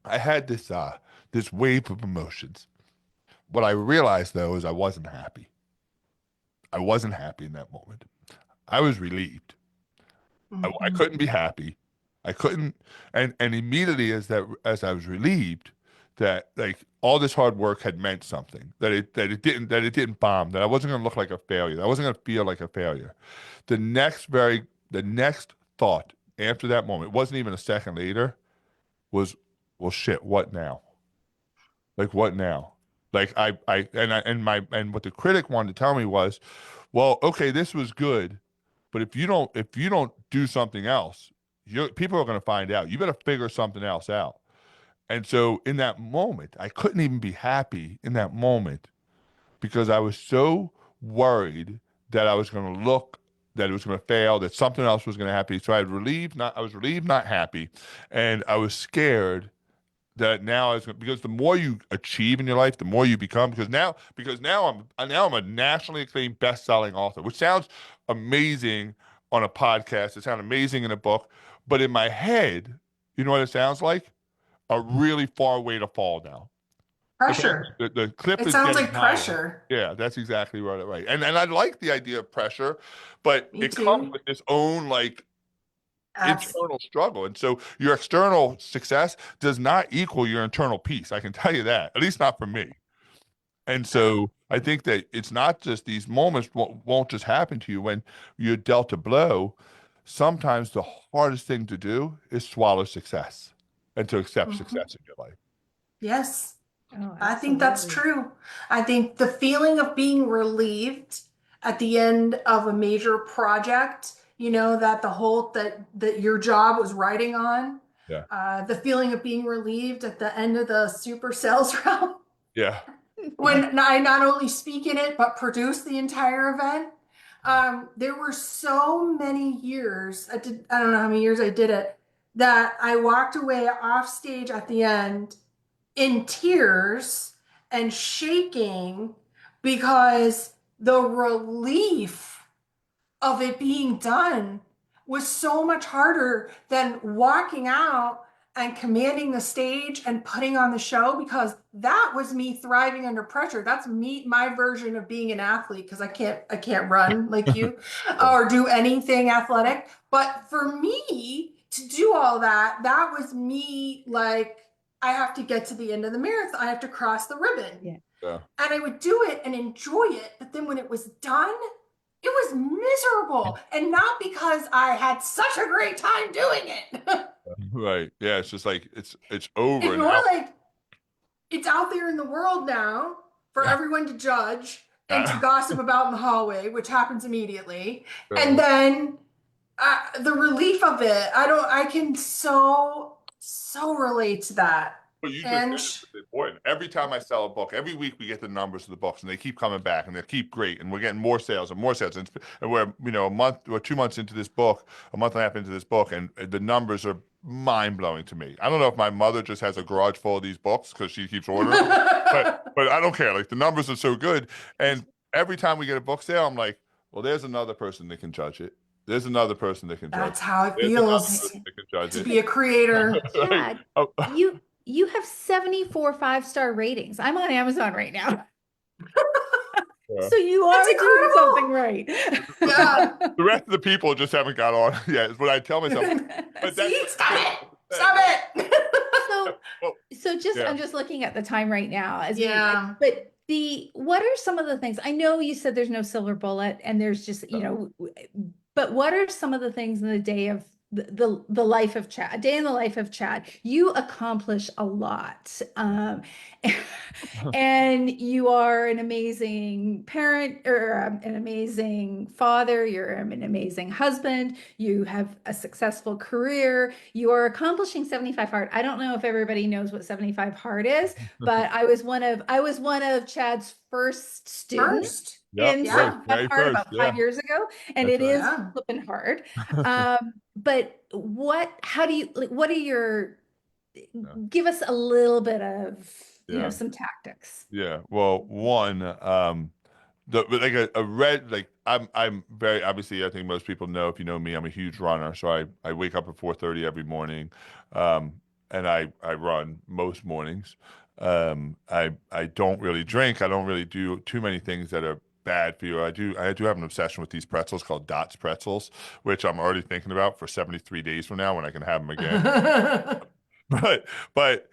B: I had this wave of emotions. What I realized though is I wasn't happy. I wasn't happy in that moment. I was relieved. I couldn't be happy. I couldn't, and immediately as I was relieved that like all this hard work had meant something, that it didn't bomb, that I wasn't going to look like a failure, that I wasn't going to feel like a failure. The next thought after that moment, it wasn't even a second later, was, well, shit, what now? Like, what now? Like and what the critic wanted to tell me was, well, okay, this was good, but if you don't do something else, people are going to find out. You better figure something else out. And so in that moment, I couldn't even be happy in that moment because I was so worried that I was going to that it was going to fail, that something else was going to happen. So I was relieved, not happy. And I was scared that now because the more you achieve in your life, the more you become. Because now I'm a nationally acclaimed best-selling author, which sounds amazing on a podcast. It sounds amazing in a book, but in my head, you know what it sounds like? A really far way to fall now.
A: Pressure.
B: The clip
A: It
B: is
A: sounds
B: getting
A: like
B: higher.
A: pressure.
B: Yeah, that's exactly right. Right. And I like the idea of pressure, but
A: Me
B: it comes
A: too.
B: with its own like
A: Abs-
B: internal struggle. And so your external success does not equal your internal peace. I can tell you that, at least not for me. And so I think that it's not just these moments won't just happen to you when you're dealt a blow. Sometimes the hardest thing to do is swallow success and to accept
A: Mhm.
B: success in your life.
A: Yes.
D: Oh,
A: I think that's
D: absolutely.
A: true. I think the feeling of being relieved at the end of a major project, that that your job was riding on,
B: Yeah.
A: the feeling of being relieved at the end of the super sales round
B: Yeah.
A: when I not only speak in it but produce the entire event. There were so many years I don't know how many years I did it, that I walked away off stage at the end in tears and shaking because the relief of it being done was so much harder than walking out and commanding the stage and putting on the show, because that was me thriving under pressure. That's me, my version of being an athlete, because I can't run like you or do anything athletic. But for me to do all that, that was me like, I have to get to the end of the marathon. I have to cross the ribbon.
C: Yeah.
B: Yeah.
A: And I would do it and enjoy it. But then when it was done, it was miserable. And not because I had such a great time doing it.
B: Right. Yeah. It's just like it's over
A: It's
B: now.
A: more like it's out there in the world now for everyone to judge and to gossip about in the hallway, which happens immediately. And then the relief of it, I can so relate to that.
B: Well, you just
A: And
B: said it's important. Every time I sell a book, every week we get the numbers of the books, and they keep coming back, and they keep great, and we're getting more sales and more sales, and we're a month or 2 months into this book, a month and a half into this book, and the numbers are mind blowing to me. I don't know if my mother just has a garage full of these books because she keeps ordering, but I don't care. Like the numbers are so good, and every time we get a book sale, I'm like, well, there's another person that can judge it. There's another person that can judge
A: that's how it
B: There's another
A: feels
B: person that can judge
A: to
B: it.
A: be a creator.
D: Chad,
B: Oh,
D: you have 74 5-star ratings. I'm on Amazon right now.
B: yeah.
D: So you are
A: That's
D: doing
A: incredible.
D: something right.
A: Yeah.
B: The rest of the people just haven't got on yet, is what I tell myself. But
A: See, stop it. Stop it.
D: So
B: Yeah.
D: I'm just looking at the time right now
A: Yeah.
D: but what are some of the things? I know you said there's no silver bullet and there's just, but what are some of the things in the day of the life of Chad, a day in the life of Chad? You accomplish a lot. And you are an amazing parent or an amazing father. You're an amazing husband. You have a successful career. You are accomplishing 75 hard. I don't know if everybody knows what 75 hard is, but I was one of Chad's first students in
A: Yeah.
D: 75 hard about 5 years ago, and
B: That's
D: it is
A: right.
D: flipping hard. But what are your, give us a little bit of, some tactics.
B: Yeah. Well, one, but like a red, like I'm very, obviously, I think most people know, if you know me, I'm a huge runner. So I wake up at 4:30 every morning. Um, and I run most mornings. I don't really drink. I don't really do too many things that are bad for you. I do have an obsession with these pretzels called Dots pretzels, which I'm already thinking about for 73 days from now when I can have them again. But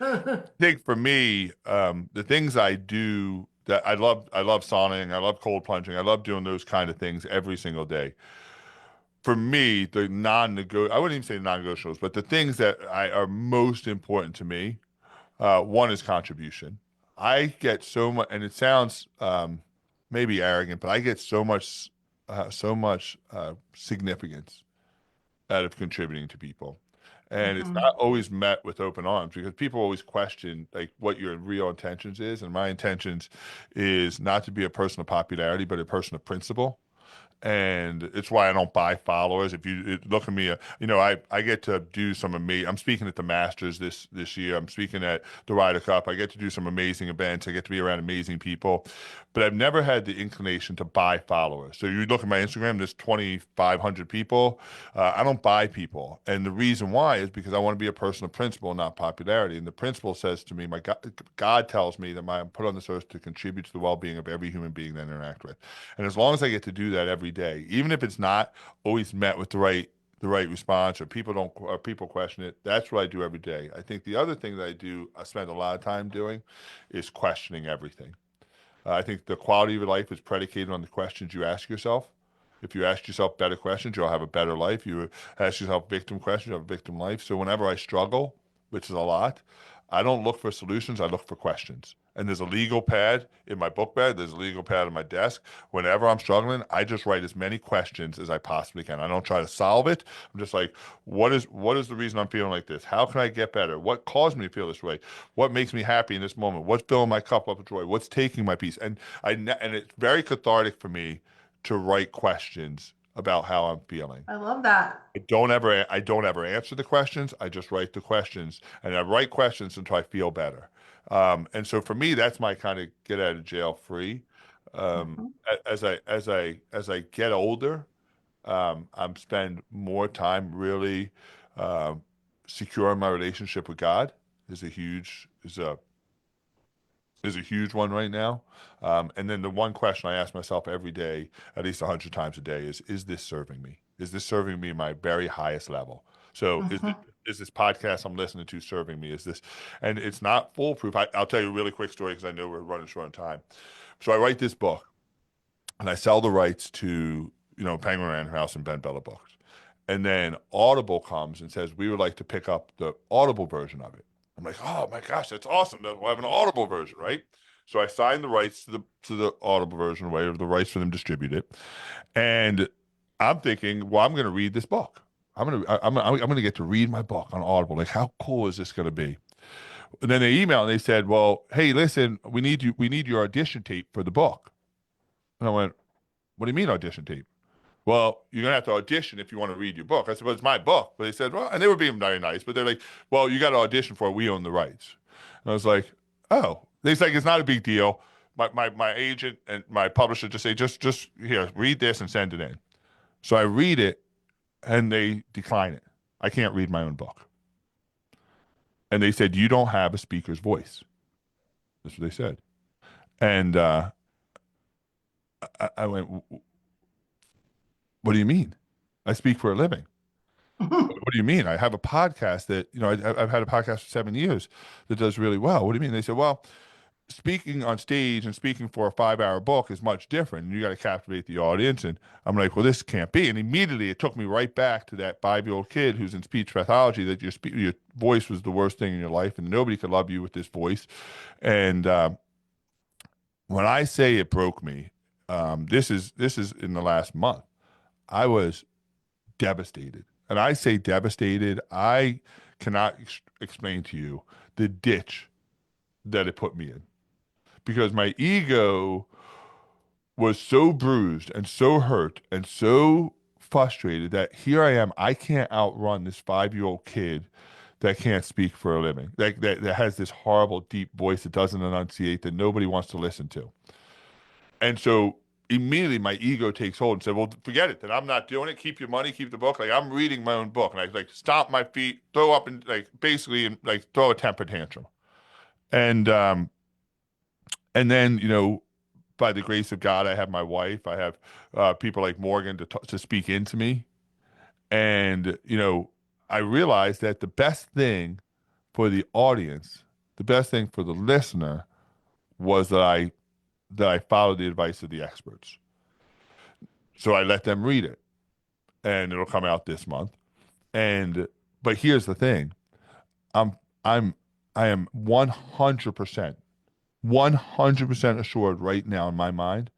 B: I think for me, the things I do that I love sauning, I love cold plunging, I love doing those kind of things every single day. For me, the I wouldn't even say non-negotiables, but the things that are most important to me, one is contribution. I get so much, and it sounds maybe arrogant, but I get so much significance out of contributing to people. And it's not always met with open arms, because people always question like what your real intentions is. And my intentions is not to be a person of popularity, but a person of principle. And it's why I don't buy followers. If you look at me, I get to do some amazing. I'm speaking at the Masters this year. I'm speaking at the Ryder Cup. I get to do some amazing events. I get to be around amazing people, but I've never had the inclination to buy followers. So you look at my Instagram, there's 2,500 people. I don't buy people, and the reason why is because I want to be a person of principle, not popularity. And the principle says to me, God tells me that I'm put on this earth to contribute to the well-being of every human being that I interact with. And as long as I get to do that every day, even if it's not always met with the right response, or people question it, that's what I do every day. I think the other thing that I spend a lot of time doing is questioning everything. I think the quality of your life is predicated on the questions you ask yourself. If you ask yourself better questions, you'll have a better life. You ask yourself victim questions, you'll have a victim life. So whenever I struggle, which is a lot, I don't look for solutions, I look for questions. And there's a legal pad in my book bag, there's a legal pad on my desk. Whenever I'm struggling, I just write as many questions as I possibly can. I don't try to solve it. I'm just like, what is the reason I'm feeling like this? How can I get better? What caused me to feel this way? What makes me happy in this moment? What's filling my cup up with joy? What's taking my peace? And it's very cathartic for me to write questions about how I'm feeling.
A: I love that.
B: I don't ever answer the questions. I just write the questions, and I write questions until I feel better. And so for me, that's my kind of get out of jail free. As I get older, I'm spend more time really securing my relationship with God is a huge one right now. And then the one question I ask myself every day, at least 100 times a day, is this serving me? Is this serving me my very highest level? So is this podcast I'm listening to serving me? Is this, and it's not foolproof. I'll tell you a really quick story because I know we're running short on time. So I write this book and I sell the rights to, Penguin Random House and Ben Bella Books. And then Audible comes and says, we would like to pick up the Audible version of it. I'm like, oh my gosh, that's awesome. We'll have an Audible version, right? So I signed the rights to the Audible version, or the rights for them to distribute it. And I'm thinking, well, I'm going to read this book. I'm gonna get to read my book on Audible. Like, how cool is this going to be? And then they emailed and they said, well, hey, listen, we need your audition tape for the book. And I went, what do you mean audition tape? Well, you're going to have to audition if you want to read your book. I said, well, it's my book. But they said, well, and they were being very nice, but they're like, well, you got to audition for it. We own the rights. And I was like, oh. They said, it's not a big deal. My agent and my publisher just say, just here, read this and send it in. So I read it and they decline it. I can't read my own book. And they said, you don't have a speaker's voice. That's what they said. And I went, what do you mean? I speak for a living. What do you mean? I have a podcast that, I've had a podcast for 7 years that does really well. What do you mean? They said, well, speaking on stage and speaking for a 5-hour book is much different. You got to captivate the audience. And I'm like, well, this can't be. And immediately it took me right back to that 5-year-old kid who's in speech pathology, that your voice was the worst thing in your life and nobody could love you with this voice. And when I say it broke me, this is in the last month. I was devastated. And I say devastated. I cannot explain to you the ditch that it put me in, because my ego was so bruised and so hurt and so frustrated that here I am. I can't outrun this 5-year-old kid that can't speak for a living, that has this horrible, deep voice that doesn't enunciate, that nobody wants to listen to. And so immediately my ego takes hold and said, well, forget it. Then I'm not doing it. Keep your money, keep the book. Like, I'm reading my own book. And I like stomp my feet, throw up, and basically throw a temper tantrum. And then, by the grace of God, I have my wife. I have people like Morgan to speak into me. And, I realized that the best thing for the audience, the best thing for the listener, was that I followed the advice of the experts. So I let them read it, and it'll come out this month. But here's the thing. I am 100%, 100% assured right now in my mind,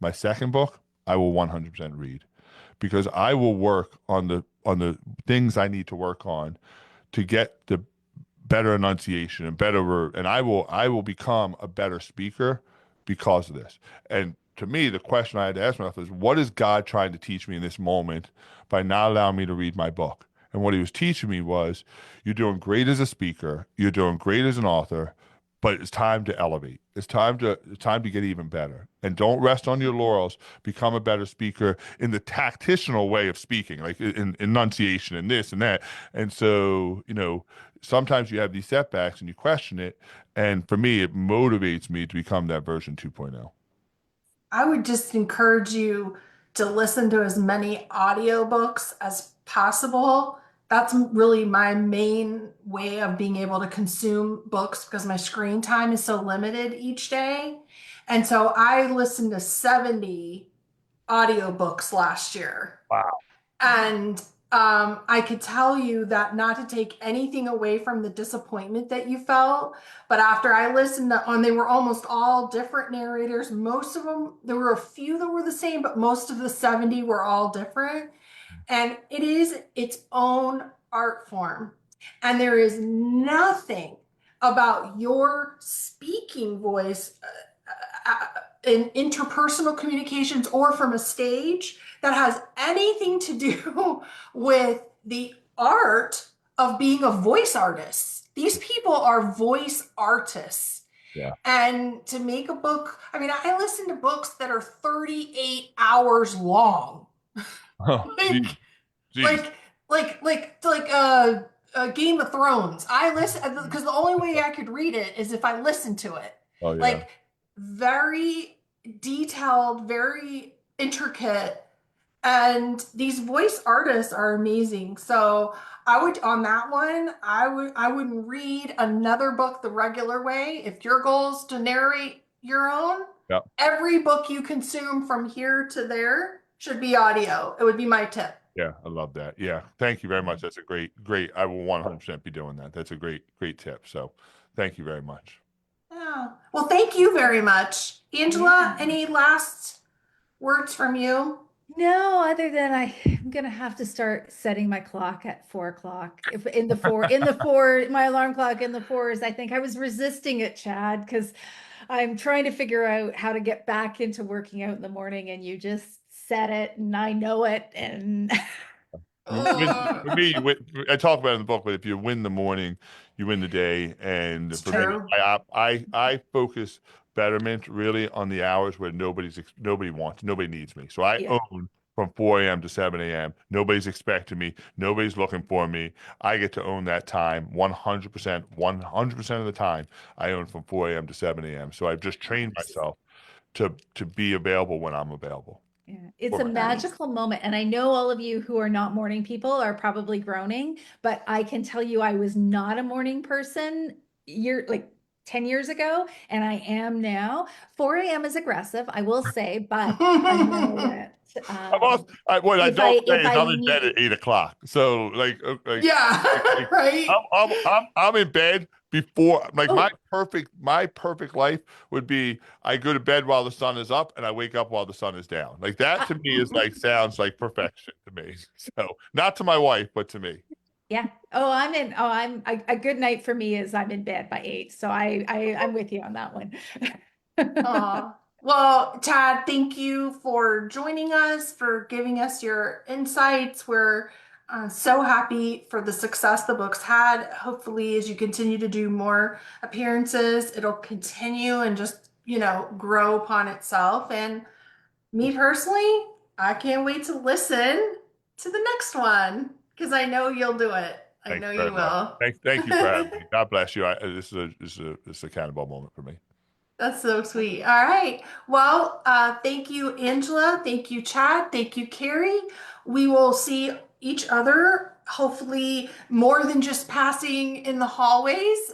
B: my second book, I will 100% read, because I will work on the things I need to work on to get the better enunciation and and I will become a better speaker because of this. And to me, the question I had to ask myself is, what is God trying to teach me in this moment by not allowing me to read my book? And what he was teaching me was, you're doing great as a speaker, you're doing great as an author, but it's time to elevate. It's time to get even better. And don't rest on your laurels. Become a better speaker in the tactitional way of speaking, like in enunciation and this and that. And so, sometimes you have these setbacks and you question it. And for me, it motivates me to become that version 2.0.
A: I would just encourage you to listen to as many audiobooks as possible. That's really my main way of being able to consume books, because my screen time is so limited each day. And so I listened to 70 audiobooks last year.
B: Wow.
A: And I could tell you that, not to take anything away from the disappointment that you felt, but after I listened they were almost all different narrators. Most of them, there were a few that were the same, but most of the 70 were all different. And it is its own art form. And there is nothing about your speaking voice in interpersonal communications or from a stage that has anything to do with the art of being a voice artist. These people are voice artists.
B: Yeah.
A: And to make a book, I listen to books that are 38 hours long.
B: Oh, geez,
A: Like,
B: geez.
A: Game of Thrones. I listen because the only way I could read it is if I listened to it.
B: Oh yeah.
A: Like very detailed, very intricate, and these voice artists are amazing. So I would on that one, I wouldn't read another book the regular way. If your goal is to narrate your own,
B: Yeah.
A: every book you consume from here to there should be audio. It would be my tip.
B: Yeah, I love that. Yeah, thank you very much. That's a great. I will 100% be doing that. That's a great tip. So, thank you very much.
A: Yeah. Well, thank you very much. Angela,
D: Yeah.
A: any last words from you?
D: No, other than I'm gonna have to start setting my clock at 4 o'clock. If in the four, my alarm clock in the fours. I think I was resisting it, Chad, because I'm trying to figure out how to get back into working out in the morning, and you just said it, and I know it, and
B: For me, I talk about it in the book, but if you win the morning, you win the day. And
A: It's
B: for me,
A: true.
B: I focus betterment really on the hours where nobody needs me. So I
D: yeah,
B: own from 4 a.m. to 7 a.m. Nobody's expecting me. Nobody's looking for me. I get to own that time 100%, 100% of the time. I own from 4 a.m. to 7 a.m. So I've just trained
A: Nice.
B: myself to be available when I'm available.
D: yeah, it's
B: For
D: a
B: my
A: Nice.
D: magical moment. And I know all of you who are not morning people are probably groaning, but I can tell you I was not a morning person like 10 years ago, and I am now. 4 a.m. is aggressive, I will say, but I know that
B: What I
D: if
B: don't say
D: if
B: is
D: I
B: I'm in bed at
D: need
B: 8 o'clock. So
A: Yeah,
B: like
A: right.
B: I'm in bed before like
D: oh
B: my perfect life would be I go to bed while the sun is up and I wake up while the sun is down. Like that
D: I,
B: to me is like sounds like perfection to me. So not to my wife, but to me.
D: yeah. Oh, I'm a good night for me is I'm in bed by 8. So I'm with you on that one.
A: Aw. Well, Chad, thank you for joining us, for giving us your insights. We're so happy for the success the book's had. Hopefully, as you continue to do more appearances, it'll continue and just, grow upon itself. And me personally, I can't wait to listen to the next one because I know you'll do it. I
B: Thank
A: know
B: you very
A: you
B: much.
A: will.
B: Thank you for having me. God bless you. This is a cannonball moment for me.
A: That's so sweet. All right. Well, thank you, Angela. Thank you, Chad. Thank you, Carrie. We will see each other, hopefully, more than just passing in the hallways,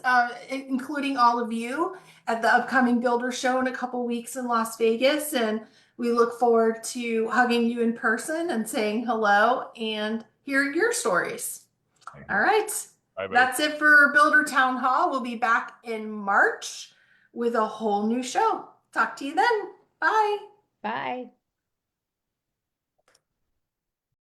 A: including all of you at the upcoming Builder Show in a couple weeks in Las Vegas. And we look forward to hugging you in person and saying hello and hearing your stories.
B: Thank
A: All
B: you.
A: right.
B: Bye, buddy.
A: That's it for Builder Town Hall. We'll be back in March with a whole new show. Talk to you then. Bye.
D: Bye.